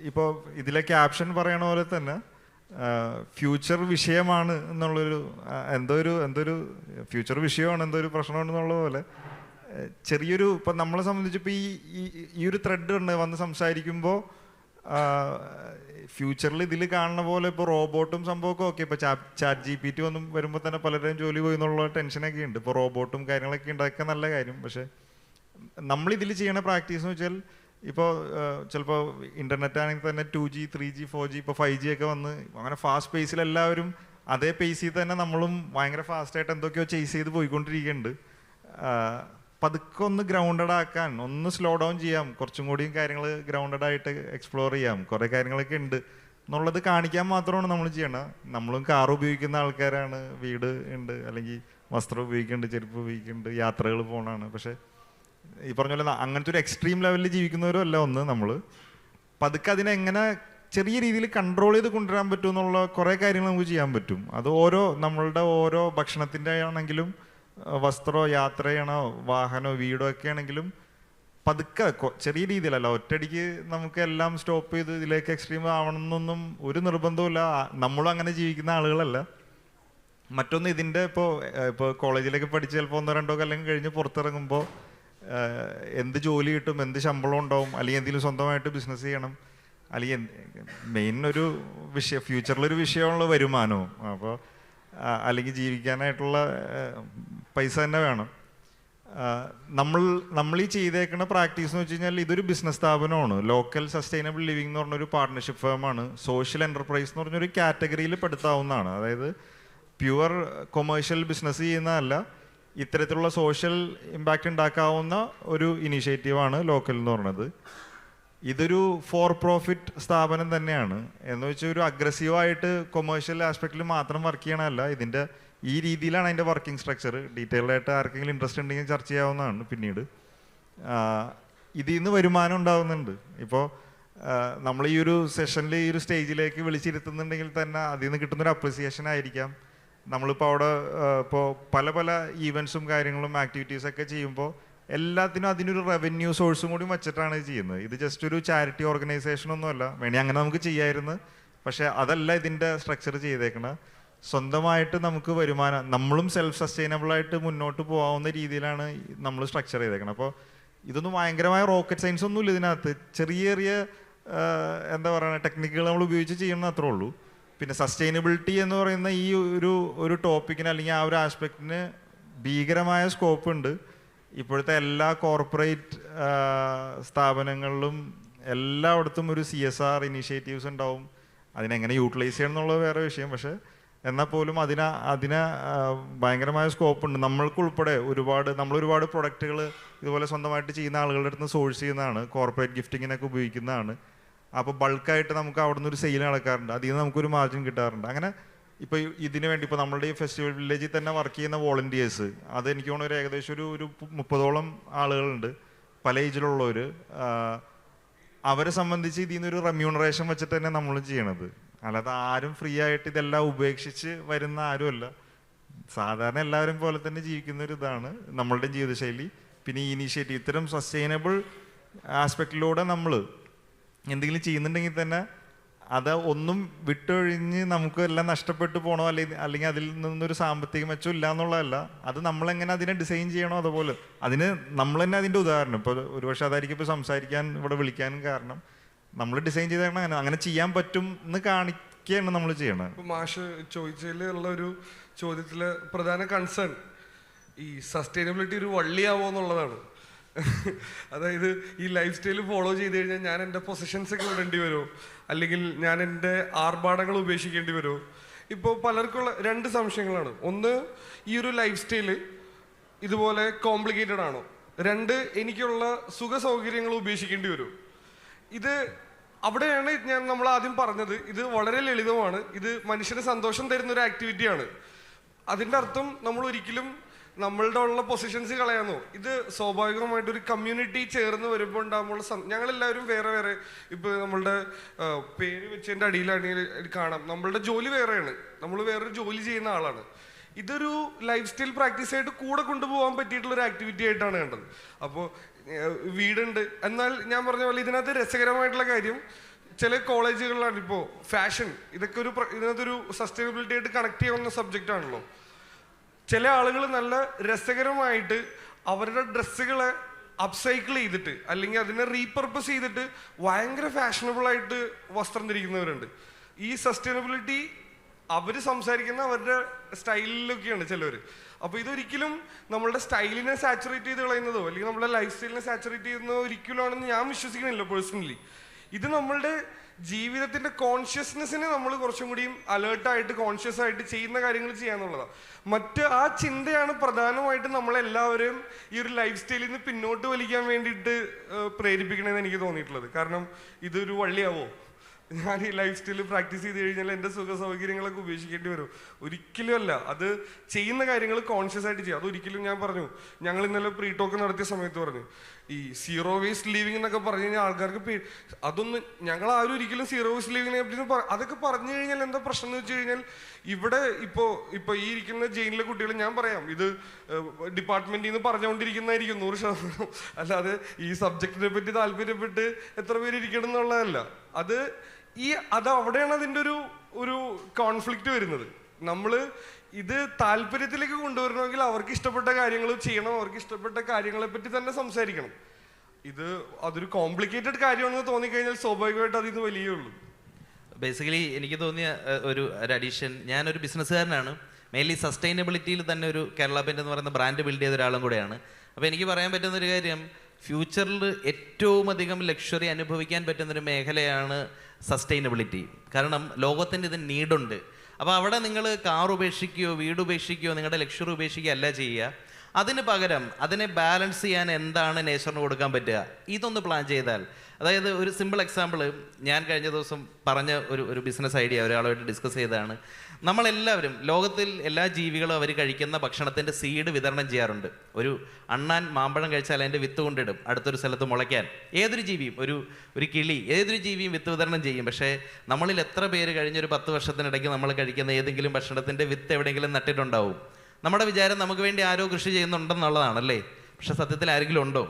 ഇപ്പോൾ ഇതിലെ ക്യാപ്ഷൻ പറയണ പോലെ തന്നെ ഫ്യൂച്ചർ വിഷയമാണ് എന്നുള്ളൊരു എന്തൊരു ഫ്യൂച്ചർ വിഷയമാണ്, എന്തൊരു പ്രശ്നമാണെന്നുള്ള പോലെ ചെറിയൊരു, ഇപ്പം നമ്മളെ സംബന്ധിച്ച് ഇപ്പോൾ ഈ ഒരു ത്രെഡ് ഉണ്ട് വന്ന് സംസാരിക്കുമ്പോൾ ഫ്യൂച്ചറിൽ ഇതിൽ കാണുന്ന പോലെ ഇപ്പോൾ റോബോട്ടും സംഭവമൊക്കെ ഓക്കെ, ഇപ്പോൾ ചാറ്റ് GPT ഒന്നും വരുമ്പോൾ തന്നെ പലരുടെയും ജോലി പോയി എന്നുള്ള ടെൻഷനൊക്കെ ഉണ്ട്. ഇപ്പോൾ റോബോട്ടും കാര്യങ്ങളൊക്കെ ഉണ്ടാക്കുക നല്ല കാര്യം. പക്ഷേ നമ്മളിതിൽ ചെയ്യണ പ്രാക്ടീസ് എന്ന് വെച്ചാൽ ഇപ്പോൾ ചിലപ്പോൾ ഇൻ്റർനെറ്റ് ആണെങ്കിൽ തന്നെ 2G 3G 4G ഇപ്പോൾ 5G ഒക്കെ വന്ന് അങ്ങനെ ഫാസ്റ്റ് പേസിൽ എല്ലാവരും അതേ പേസിൽ തന്നെ നമ്മളും ഭയങ്കര ഫാസ്റ്റായിട്ട് എന്തൊക്കെയോ ചേസ് ചെയ്ത് പോയിക്കൊണ്ടിരിക്കുന്നുണ്ട്. പതുക്കെ ഒന്ന് ഗ്രൗണ്ടഡ് ആക്കാൻ, ഒന്ന് സ്ലോ ഡൗൺ ചെയ്യാം, കുറച്ചും കൂടിയും കാര്യങ്ങൾ ഗ്രൗണ്ടഡ് ആയിട്ട് എക്സ്പ്ലോർ ചെയ്യാം, കുറേ കാര്യങ്ങളൊക്കെ ഉണ്ട് എന്നുള്ളത് കാണിക്കാൻ മാത്രമാണ് നമ്മൾ ചെയ്യണം. നമ്മളും കാർ ഉപയോഗിക്കുന്ന ആൾക്കാരാണ്, വീട് ഉണ്ട്, അല്ലെങ്കിൽ വസ്ത്രം ഉപയോഗിക്കുന്നുണ്ട്, ചെരുപ്പ് ഉപയോഗിക്കുന്നുണ്ട്, യാത്രകൾ പോകണമാണ്. പക്ഷേ ഈ പറഞ്ഞ പോലെ അങ്ങനത്തെ ഒരു എക്സ്ട്രീം ലെവലിൽ ജീവിക്കുന്നവരും അല്ല. ഒന്ന് നമ്മൾ പതുക്കെ അതിനെങ്ങനെ ചെറിയ രീതിയിൽ കൺട്രോൾ ചെയ്ത് കൊണ്ടുവരാൻ പറ്റും എന്നുള്ള കുറേ കാര്യങ്ങൾ നമുക്ക് ചെയ്യാൻ പറ്റും. അത് നമ്മളുടെ ഓരോ ഭക്ഷണത്തിൻ്റെ ആണെങ്കിലും, വസ്ത്രമോ യാത്ര ചെയ്യണോ വാഹനമോ വീടോ ഒക്കെ ആണെങ്കിലും പതുക്കെ ചെറിയ രീതിയിലല്ല, ഒറ്റയടിക്ക് നമുക്ക് എല്ലാം സ്റ്റോപ്പ് ചെയ്ത് ഇതിലേക്ക് എക്സ്ട്രീം ആവണമെന്നൊന്നും ഒരു നിർബന്ധവുമില്ല. നമ്മളും അങ്ങനെ ജീവിക്കുന്ന ആളുകളല്ല. മറ്റൊന്ന്, ഇതിൻ്റെ ഇപ്പോൾ കോളേജിലൊക്കെ പഠിച്ച് ചിലപ്പോൾ 1-2 കൊല്ലം കഴിഞ്ഞ് പുറത്തിറങ്ങുമ്പോൾ എന്ത് ജോലി കിട്ടും, എന്ത് ശമ്പളം ഉണ്ടാവും, അല്ലെങ്കിൽ എന്തെങ്കിലും സ്വന്തമായിട്ട് ബിസിനസ് ചെയ്യണം, അല്ലെങ്കിൽ മെയിൻ ഒരു വിഷയം ഫ്യൂച്ചറിലൊരു വിഷയമുള്ള വരുമാനവും, അപ്പോൾ അല്ലെങ്കിൽ ജീവിക്കാനായിട്ടുള്ള പൈസ തന്നെ വേണം. നമ്മൾ ഈ ചെയ്തേക്കുന്ന പ്രാക്ടീസ് എന്ന് വെച്ച് കഴിഞ്ഞാൽ ഇതൊരു ബിസിനസ് സ്ഥാപനമാണ്. ലോക്കൽ സസ്റ്റൈനബിൾ ലിവിംഗ് എന്ന് പറഞ്ഞൊരു പാർട്ട്ണർഷിപ്പ് ഫേമാണ്. സോഷ്യൽ എൻ്റർപ്രൈസ് എന്ന് പറഞ്ഞൊരു കാറ്റഗറിയിൽ പെടുത്താവുന്നതാണ്. അതായത് പ്യുവർ കൊമേഴ്ഷ്യൽ ബിസിനസ് ചെയ്യുന്നതല്ല, ഇത്തരത്തിലുള്ള സോഷ്യൽ ഇമ്പാക്റ്റ് ഉണ്ടാക്കാവുന്ന ഒരു ഇനീഷ്യേറ്റീവാണ് ലോക്കൽ എന്ന് പറയുന്നത്. ഇതൊരു ഫോർ പ്രോഫിറ്റ് സ്ഥാപനം തന്നെയാണ്. എന്ന് വെച്ചാൽ ഒരു അഗ്രസീവായിട്ട് കൊമേഴ്ഷ്യൽ ആസ്പെക്റ്റിൽ മാത്രം വർക്ക് ചെയ്യണമല്ല. ഇതിൻ്റെ ഈ രീതിയിലാണ് അതിൻ്റെ വർക്കിംഗ് സ്ട്രക്ചർ. ഡീറ്റെയിൽഡായിട്ട് ആർക്കെങ്കിലും ഇൻട്രസ്റ്റ് ഉണ്ടെങ്കിൽ ചർച്ച ചെയ്യാവുന്നതാണ് പിന്നീട്. ഇതിൽ നിന്ന് വരുമാനം ഉണ്ടാകുന്നുണ്ട്. ഇപ്പോൾ നമ്മൾ ഈ ഒരു സെഷനിൽ ഈ ഒരു സ്റ്റേജിലേക്ക് വിളിച്ചിരുത്തുന്നുണ്ടെങ്കിൽ തന്നെ അതിൽ നിന്ന് കിട്ടുന്നൊരു അപ്രിസിയേഷൻ ആയിരിക്കാം. നമ്മളിപ്പോൾ അവിടെ ഇപ്പോൾ പല പല ഈവൻസും കാര്യങ്ങളും ആക്ടിവിറ്റീസൊക്കെ ചെയ്യുമ്പോൾ എല്ലാത്തിനും അതിനൊരു റവന്യൂ സോഴ്സും കൂടി വച്ചിട്ടാണ് ചെയ്യുന്നത്. ഇത് ജസ്റ്റ് ഒരു ചാരിറ്റി ഓർഗനൈസേഷനൊന്നുമല്ല. വേണമെങ്കിൽ അങ്ങനെ നമുക്ക് ചെയ്യാമായിരുന്നു, പക്ഷേ അതല്ല ഇതിൻ്റെ സ്ട്രക്ചർ ചെയ്തേക്കണം. സ്വന്തമായിട്ട് നമുക്ക് വരുമാനം, നമ്മളും സെൽഫ് സസ്റ്റൈനബിളായിട്ട് മുന്നോട്ട് പോകാവുന്ന രീതിയിലാണ് നമ്മൾ സ്ട്രക്ചർ ചെയ്തേക്കണം. അപ്പോൾ ഇതൊന്നും ഭയങ്കരമായ റോക്കറ്റ് സയൻസ് ഒന്നുമില്ല ഇതിനകത്ത്. ചെറിയ ചെറിയ എന്താ പറയുക ടെക്നിക്കുകൾ നമ്മൾ ഉപയോഗിച്ച് ചെയ്യണം, അത്രേ ഉള്ളൂ. പിന്നെ സസ്റ്റൈനബിലിറ്റി എന്ന് പറയുന്ന ഈ ഒരു ടോപ്പിക്കിന് അല്ലെങ്കിൽ ആ ഒരു ആസ്പെക്റ്റിന് ഭീകരമായ സ്കോപ്പ് ഉണ്ട്. ഇപ്പോഴത്തെ എല്ലാ കോർപ്പറേറ്റ് സ്ഥാപനങ്ങളിലും എല്ലായിടത്തും ഒരു CSR ഇനീഷ്യേറ്റീവ്സ് ഉണ്ടാവും. അതിനെങ്ങനെ യൂട്ടിലൈസ് ചെയ്യണം എന്നുള്ളത് വേറെ വിഷയം. പക്ഷേ എന്നാൽ പോലും അതിന് ഭയങ്കരമായ സ്കോപ്പ് ഉണ്ട്. നമ്മൾക്കുൾപ്പെടെ നമ്മളൊരുപാട് പ്രൊഡക്റ്റുകൾ ഇതുപോലെ സ്വന്തമായിട്ട് ചെയ്യുന്ന ആളുകളുടെ അടുത്ത് നിന്ന് സോഴ്സ് ചെയ്യുന്നതാണ്, കോർപ്പറേറ്റ് ഗിഫ്റ്റിങ്ങിനൊക്കെ ഉപയോഗിക്കുന്നതാണ്. അപ്പോൾ ബൾക്കായിട്ട് നമുക്ക് അവിടെ നിന്ന് ഒരു സെയിൽ നടക്കാറുണ്ട്, അതിൽ നിന്ന് നമുക്കൊരു മാർജിൻ കിട്ടാറുണ്ട്. അങ്ങനെ ഇപ്പോൾ ഇതിനു വേണ്ടി ഇപ്പോൾ നമ്മളുടെ ഈ ഫെസ്റ്റിവൽ വില്ലേജിൽ തന്നെ വർക്ക് ചെയ്യുന്ന വോളണ്ടിയേഴ്സ്, അത് എനിക്ക് തോന്നുന്നു ഏകദേശം ഒരു 30ഓളം ആളുകളുണ്ട്, പല ഏജിലുള്ളവർ. അവരെ സംബന്ധിച്ച് ഇതിൽ നിന്നൊരു റെമ്യൂണറേഷൻ വെച്ചിട്ട് തന്നെ നമ്മൾ ചെയ്യണത്. അല്ലാതെ ആരും ഫ്രീ ആയിട്ട് ഇതെല്ലാം ഉപേക്ഷിച്ച് വരുന്ന ആരുമല്ല. സാധാരണ എല്ലാവരും പോലെ തന്നെ ജീവിക്കുന്ന ഒരു ഇതാണ് നമ്മളുടെ ജീവിതശൈലി. പിന്നെ ഈ ഇനീഷ്യേറ്റീവ് ഇത്തരം സസ്റ്റൈനബിൾ ആസ്പെക്റ്റിലൂടെ നമ്മൾ എന്തെങ്കിലും ചെയ്യുന്നുണ്ടെങ്കിൽ തന്നെ അത് ഒന്നും വിട്ടൊഴിഞ്ഞ് നമുക്ക് എല്ലാം നഷ്ടപ്പെട്ടു പോകണോ അല്ലെങ്കിൽ അതിൽ നിന്നൊരു സാമ്പത്തിക മെച്ചം ഇല്ല എന്നുള്ളതല്ല. അത് നമ്മളെങ്ങനെ അതിനെ ഡിസൈൻ ചെയ്യണോ അതുപോലെ അതിന് നമ്മൾ തന്നെ അതിൻ്റെ ഉദാഹരണം. ഇപ്പോൾ ഒരുപക്ഷെ അതായിരിക്കും ഇപ്പോൾ സംസാരിക്കാൻ ഇവിടെ വിളിക്കാനും കാരണം. നമ്മൾ ഡിസൈൻ ചെയ്ത അങ്ങനെ ചെയ്യാൻ പറ്റും എന്ന് കാണിക്കുകയാണ് നമ്മൾ ചെയ്യണത്. ഇപ്പോൾ മാഷ് ചോദിച്ചതിലുള്ള ഒരു ചോദ്യത്തിലെ പ്രധാന കൺസേൺ ഈ സസ്റ്റൈനബിലിറ്റി ഒരു വള്ളിയാവോ എന്നുള്ളതാണ്. അതായത് ഈ ലൈഫ് സ്റ്റൈൽ ഫോളോ ചെയ്ത് കഴിഞ്ഞാൽ ഞാൻ എൻ്റെ പൊസിഷൻസ് ഒക്കെ വിടേണ്ടി വരുമോ, അല്ലെങ്കിൽ ഞാൻ എൻ്റെ ആർഭാടങ്ങൾ ഉപേക്ഷിക്കേണ്ടി വരുമോ? ഇപ്പോൾ പലർക്കുള്ള രണ്ട് സംശയങ്ങളാണ്. ഒന്ന്, ഈ ഒരു ലൈഫ് സ്റ്റൈല് ഇതുപോലെ കോംപ്ലിക്കേറ്റഡ് ആണോ? രണ്ട്, എനിക്കുള്ള സുഖ സൗകര്യങ്ങൾ ഉപേക്ഷിക്കേണ്ടി വരുമോ? ഇത് അവിടെയാണ് നമ്മൾ ആദ്യം പറഞ്ഞത്, ഇത് വളരെ ലളിതമാണ്, ഇത് മനുഷ്യന് സന്തോഷം തരുന്ന ഒരു ആക്ടിവിറ്റിയാണ്. അതിൻ്റെ അർത്ഥം നമ്മൾ ഒരിക്കലും നമ്മളുടെ ഉള്ള പൊസിഷൻസ് കളയാന്നോ? ഇത് സ്വാഭാവികമായിട്ടൊരു കമ്മ്യൂണിറ്റി ചേർന്ന് വരുമ്പോൾ ഉണ്ടാകുമ്പോൾ ഞങ്ങളെല്ലാവരും വേറെ വേറെ, ഇപ്പോൾ നമ്മളുടെ പേര് വെച്ചതിൻ്റെ അടിയിലാണെങ്കിൽ കാണാം നമ്മളുടെ ജോലി വേറെയാണ്, നമ്മൾ വേറൊരു ജോലി ചെയ്യുന്ന ആളാണ്. ഇതൊരു ലൈഫ് സ്റ്റൈൽ പ്രാക്ടീസ് ആയിട്ട് കൂടെ കൊണ്ടുപോകാൻ പറ്റിയിട്ടുള്ള ഒരു ആക്ടിവിറ്റി ആയിട്ടാണ് കണ്ടത്. അപ്പോൾ വീടുണ്ട്, എന്നാൽ ഞാൻ പറഞ്ഞ പോലെ ഇതിനകത്ത് രസകരമായിട്ടുള്ള കാര്യം, ചില കോളേജുകളിലാണ് ഇപ്പോൾ ഫാഷൻ ഇതൊക്കെ ഇതിനകത്തൊരു സസ്റ്റൈനബിലിറ്റി ആയിട്ട് കണക്ട് ചെയ്യാവുന്ന സബ്ജക്റ്റ് ആണല്ലോ. ചില ആളുകൾ നല്ല രസകരമായിട്ട് അവരുടെ ഡ്രസ്സുകളെ അപ്സൈക്കിൾ ചെയ്തിട്ട് അല്ലെങ്കിൽ അതിനെ റീപർപ്പസ് ചെയ്തിട്ട് ഭയങ്കര ഫാഷനബിൾ ആയിട്ട് വസ്ത്രം ധരിക്കുന്നവരുണ്ട്. ഈ സസ്റ്റൈനബിലിറ്റി അവർ സംസാരിക്കുന്ന അവരുടെ സ്റ്റൈലിലൊക്കെയാണ് ചിലവർ. അപ്പോൾ ഇതൊരിക്കലും നമ്മളുടെ സ്റ്റൈലിനെ സാച്ചുറേറ്റ് ചെയ്ത് കളയുന്നതോ അല്ലെങ്കിൽ നമ്മുടെ ലൈഫ് സ്റ്റൈലിനെ സാച്ചുറേറ്റ് ചെയ്യുന്നതോ ഒരിക്കലും ആണെന്ന് ഞാൻ വിശ്വസിക്കുന്നില്ല പേഴ്സണലി. ഇത് നമ്മളുടെ ജീവിതത്തിന്റെ കോൺഷ്യസ്നെസ്സിനെ നമ്മൾ കുറച്ചും കൂടിയും അലേർട്ടായിട്ട് കോൺഷ്യസ് ആയിട്ട് ചെയ്യുന്ന കാര്യങ്ങൾ ചെയ്യാന്നുള്ളതാണ്. ആ ചിന്തയാണ് പ്രധാനമായിട്ടും നമ്മളെല്ലാവരെയും ഈ ഒരു ലൈഫ് സ്റ്റൈലിൽ നിന്ന് പിന്നോട്ട് വലിക്കാൻ വേണ്ടിയിട്ട് പ്രേരിപ്പിക്കണമെന്ന് എനിക്ക് തോന്നിയിട്ടുള്ളത്. കാരണം ഇതൊരു വള്ളിയാവോ, ഞാൻ ഈ ലൈഫ് സ്റ്റൈൽ പ്രാക്ടീസ് ചെയ്ത് കഴിഞ്ഞാൽ എൻ്റെ സുഖ സൗകര്യങ്ങളൊക്കെ ഉപേക്ഷിക്കേണ്ടി വരും? ഒരിക്കലും അല്ല. അത് ചെയ്യുന്ന കാര്യങ്ങൾ കോൺഷ്യസ് ആയിട്ട് ചെയ്യുക. അതൊരിക്കലും, ഞാൻ പറഞ്ഞു, ഞങ്ങൾ ഇന്നലെ പ്രീ ടോക്ക് നടത്തിയ സമയത്ത് പറഞ്ഞു, ഈ സീറോ വേസ്റ്റ് ലിവിങ് എന്നൊക്കെ പറഞ്ഞു കഴിഞ്ഞാൽ ആൾക്കാർക്ക് അതൊന്നും, ഞങ്ങൾ ആരും ഒരിക്കലും സീറോ വേസ്റ്റ് ലിവിങ്ങിനെ പറ്റി അതൊക്കെ പറഞ്ഞു കഴിഞ്ഞാൽ എന്താ പ്രശ്നം എന്ന് വെച്ച് കഴിഞ്ഞാൽ, ഇവിടെ ഇപ്പോൾ ഈ ഇരിക്കുന്ന ജയിലിലെ കുട്ടികൾ, ഞാൻ പറയാം, ഇത് ഡിപ്പാർട്ട്മെന്റിൽ നിന്ന് പറഞ്ഞുകൊണ്ടിരിക്കുന്നതായിരിക്കും 100%. അല്ലാതെ ഈ സബ്ജക്റ്റിനെ പറ്റി താല്പര്യപ്പെട്ട് എത്ര പേര് ഇരിക്കണം എന്നുള്ളതല്ല. അത് അവിടെയാണ് അതിൻ്റെ ഒരു കോൺഫ്ലിക്റ്റ് വരുന്നത്. നമ്മൾ ഇത് താല്പര്യത്തിലേക്ക് കൊണ്ടുവരണമെങ്കിൽ അവർക്ക് ഇഷ്ടപ്പെട്ട കാര്യങ്ങൾ ചെയ്യണം, അവർക്ക് ഇഷ്ടപ്പെട്ട കാര്യങ്ങളെ പറ്റി തന്നെ സംസാരിക്കണം. അതൊരു കോംപ്ലിക്കേറ്റഡ് കാര്യമാണെന്ന് തോന്നിക്കഴിഞ്ഞാൽ സ്വാഭാവികമായിട്ട് അതിൽ നിന്ന് വലിയേ ഉള്ളൂ. ബേസിക്കലി എനിക്ക് തോന്നിയ ഒരു അഡീഷൻ, ഞാനൊരു ബിസിനസ്സുകാരനാണ്. മെയിൻലി സസ്റ്റൈനബിലിറ്റിയിൽ തന്നെ ഒരു കേരള പെയിന്റ് എന്ന് പറയുന്ന ബ്രാൻഡ് ബിൽഡ് ചെയ്ത ഒരാളും കൂടെയാണ്. അപ്പോൾ എനിക്ക് പറയാൻ പറ്റുന്നൊരു കാര്യം, ഫ്യൂച്ചറിൽ ഏറ്റവും അധികം ലക്ഷറി അനുഭവിക്കാൻ പറ്റുന്നൊരു മേഖലയാണ് സസ്റ്റൈനബിലിറ്റി. കാരണം ലോകത്തിൻ്റെ ഇത് നീഡുണ്ട്. അപ്പോൾ അവിടെ നിങ്ങൾ കാർ ഉപേക്ഷിക്കുകയോ വീട് ഉപേക്ഷിക്കുകയോ നിങ്ങളുടെ ലക്ഷറി ഉപേക്ഷിക്കുകയോ അല്ല ചെയ്യുക. അതിന് പകരം അതിനെ ബാലൻസ് ചെയ്യാൻ എന്താണ് നേച്ചറിന് കൊടുക്കാൻ പറ്റുക, ഇതൊന്ന് പ്ലാൻ ചെയ്താൽ. അതായത് ഒരു സിമ്പിൾ എക്സാമ്പിൾ, ഞാൻ കഴിഞ്ഞ ദിവസം പറഞ്ഞ ഒരു ബിസിനസ് ഐഡിയ ഒരാളുമായിട്ട് ഡിസ്കസ് ചെയ്തതാണ്. നമ്മളെല്ലാവരും, ലോകത്തിൽ എല്ലാ ജീവികളും അവർ കഴിക്കുന്ന ഭക്ഷണത്തിൻ്റെ സീഡ് വിതരണം ചെയ്യാറുണ്ട്. ഒരു അണ്ണാൻ മാമ്പഴം കഴിച്ചാൽ അതിൻ്റെ വിത്ത് കൊണ്ടിടും അടുത്തൊരു സ്ഥലത്ത് മുളയ്ക്കാൻ. ഏതൊരു ജീവിയും, ഒരു കിളി, ഏതൊരു ജീവിയും വിത്ത് വിതരണം ചെയ്യും. പക്ഷേ നമ്മളിൽ എത്ര പേര് കഴിഞ്ഞൊരു 10 വർഷത്തിനിടയ്ക്ക് നമ്മൾ കഴിക്കുന്ന ഏതെങ്കിലും ഭക്ഷണത്തിൻ്റെ വിത്ത് എവിടെയെങ്കിലും നട്ടിട്ടുണ്ടാവും? നമ്മുടെ വിചാരം നമുക്ക് വേണ്ടി ആരോ കൃഷി ചെയ്യുന്നുണ്ടെന്നുള്ളതാണല്ലേ. പക്ഷെ സത്യത്തിൽ ആരെങ്കിലും ഉണ്ടോ?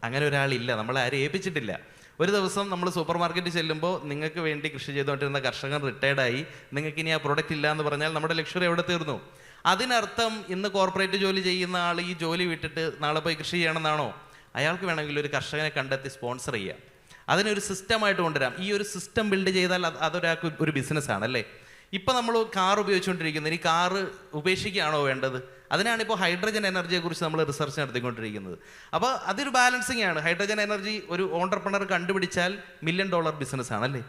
അങ്ങനെ ഒരാളില്ല, നമ്മളെ ആരും ഏൽപ്പിച്ചിട്ടില്ല. ഒരു ദിവസം നമ്മൾ സൂപ്പർ മാർക്കറ്റിൽ ചെല്ലുമ്പോൾ നിങ്ങൾക്ക് വേണ്ടി കൃഷി ചെയ്തുകൊണ്ടിരുന്ന കർഷകൻ റിട്ടയർഡായി, നിങ്ങൾക്ക് ഇനി ആ പ്രൊഡക്റ്റ് ഇല്ല എന്ന് പറഞ്ഞാൽ നമ്മുടെ ലക്ഷ്യം എവിടെ തീർന്നു? അതിനർത്ഥം ഇന്ന് കോർപ്പറേറ്റ് ജോലി ചെയ്യുന്ന ആൾ ഈ ജോലി വിട്ടിട്ട് നാളെ പോയി കൃഷി ചെയ്യണമെന്നാണോ? അയാൾക്ക് വേണമെങ്കിൽ ഒരു കർഷകനെ കണ്ടെത്തി സ്പോൺസർ ചെയ്യാം, അതിനൊരു സിസ്റ്റമായിട്ട് കൊണ്ടുവരാം. ഈ ഒരു സിസ്റ്റം ബിൽഡ് ചെയ്താൽ അതൊരാൾക്ക് ഒരു ബിസിനസ്സാണ് അല്ലേ. ഇപ്പം നമ്മൾ കാർ ഉപയോഗിച്ചുകൊണ്ടിരിക്കുന്നത്, ഈ കാറ് ഉപേക്ഷിക്കുകയാണോ വേണ്ടത്? അതിനാണിപ്പോൾ ഹൈഡ്രജൻ എനർജിയെക്കുറിച്ച് നമ്മൾ റിസർച്ച് നടത്തിക്കൊണ്ടിരിക്കുന്നത്. അപ്പോൾ അതൊരു ബാലൻസിങ് ആണ്. ഹൈഡ്രജൻ എനർജി ഒരു ഓൺട്രപ്രണർ കണ്ടുപിടിച്ചാൽ $1 മില്യൺ ബിസിനസ് ആണല്ലേ.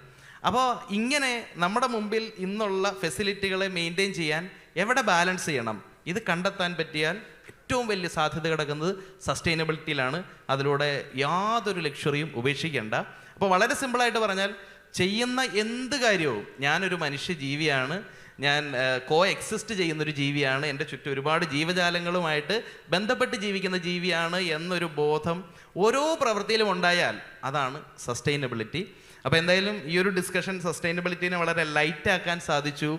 അപ്പോൾ ഇങ്ങനെ നമ്മുടെ മുമ്പിൽ ഇന്നുള്ള ഫെസിലിറ്റികളെ മെയിൻറ്റെയിൻ ചെയ്യാൻ എവിടെ ബാലൻസ് ചെയ്യണം, ഇത് കണ്ടെത്താൻ പറ്റിയാൽ ഏറ്റവും വലിയ സാധ്യത കിടക്കുന്നത് സസ്റ്റൈനബിലിറ്റിയിലാണ്. അതിലൂടെ യാതൊരു ലക്ഷറിയും ഉപേക്ഷിക്കേണ്ട. അപ്പോൾ വളരെ സിമ്പിളായിട്ട് പറഞ്ഞാൽ, ചെയ്യുന്ന എന്ത് കാര്യവും, ഞാനൊരു മനുഷ്യ ജീവിയാണ്, ഞാൻ എക്സിസ്റ്റ് ചെയ്യുന്നൊരു ജീവിയാണ്, എൻ്റെ ചുറ്റും ഒരുപാട് ജീവജാലങ്ങളുമായിട്ട് ബന്ധപ്പെട്ട് ജീവിക്കുന്ന ജീവിയാണ് എന്നൊരു ബോധം ഓരോ പ്രവൃത്തിയിലും ഉണ്ടായാൽ അതാണ് സസ്റ്റൈനബിലിറ്റി. അപ്പോൾ എന്തായാലും ഈ ഒരു ഡിസ്കഷൻ സസ്റ്റൈനബിലിറ്റീനെ വളരെ ലൈറ്റാക്കാൻ സാധിച്ചു.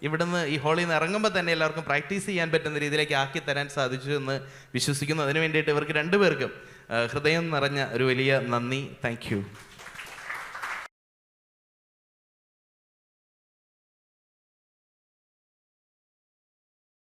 ഇവിടുന്ന് ഈ ഹോളിൽ നിന്ന് ഇറങ്ങുമ്പോൾ തന്നെ എല്ലാവർക്കും പ്രാക്ടീസ് ചെയ്യാൻ പറ്റുന്ന രീതിയിലേക്ക് ആക്കി തരാൻ സാധിച്ചു എന്ന് വിശ്വസിക്കുന്നു. അതിനു വേണ്ടിയിട്ട് ഇവർക്ക് രണ്ടുപേർക്കും ഹൃദയം നിറഞ്ഞ ഒരു വലിയ നന്ദി. Thank you.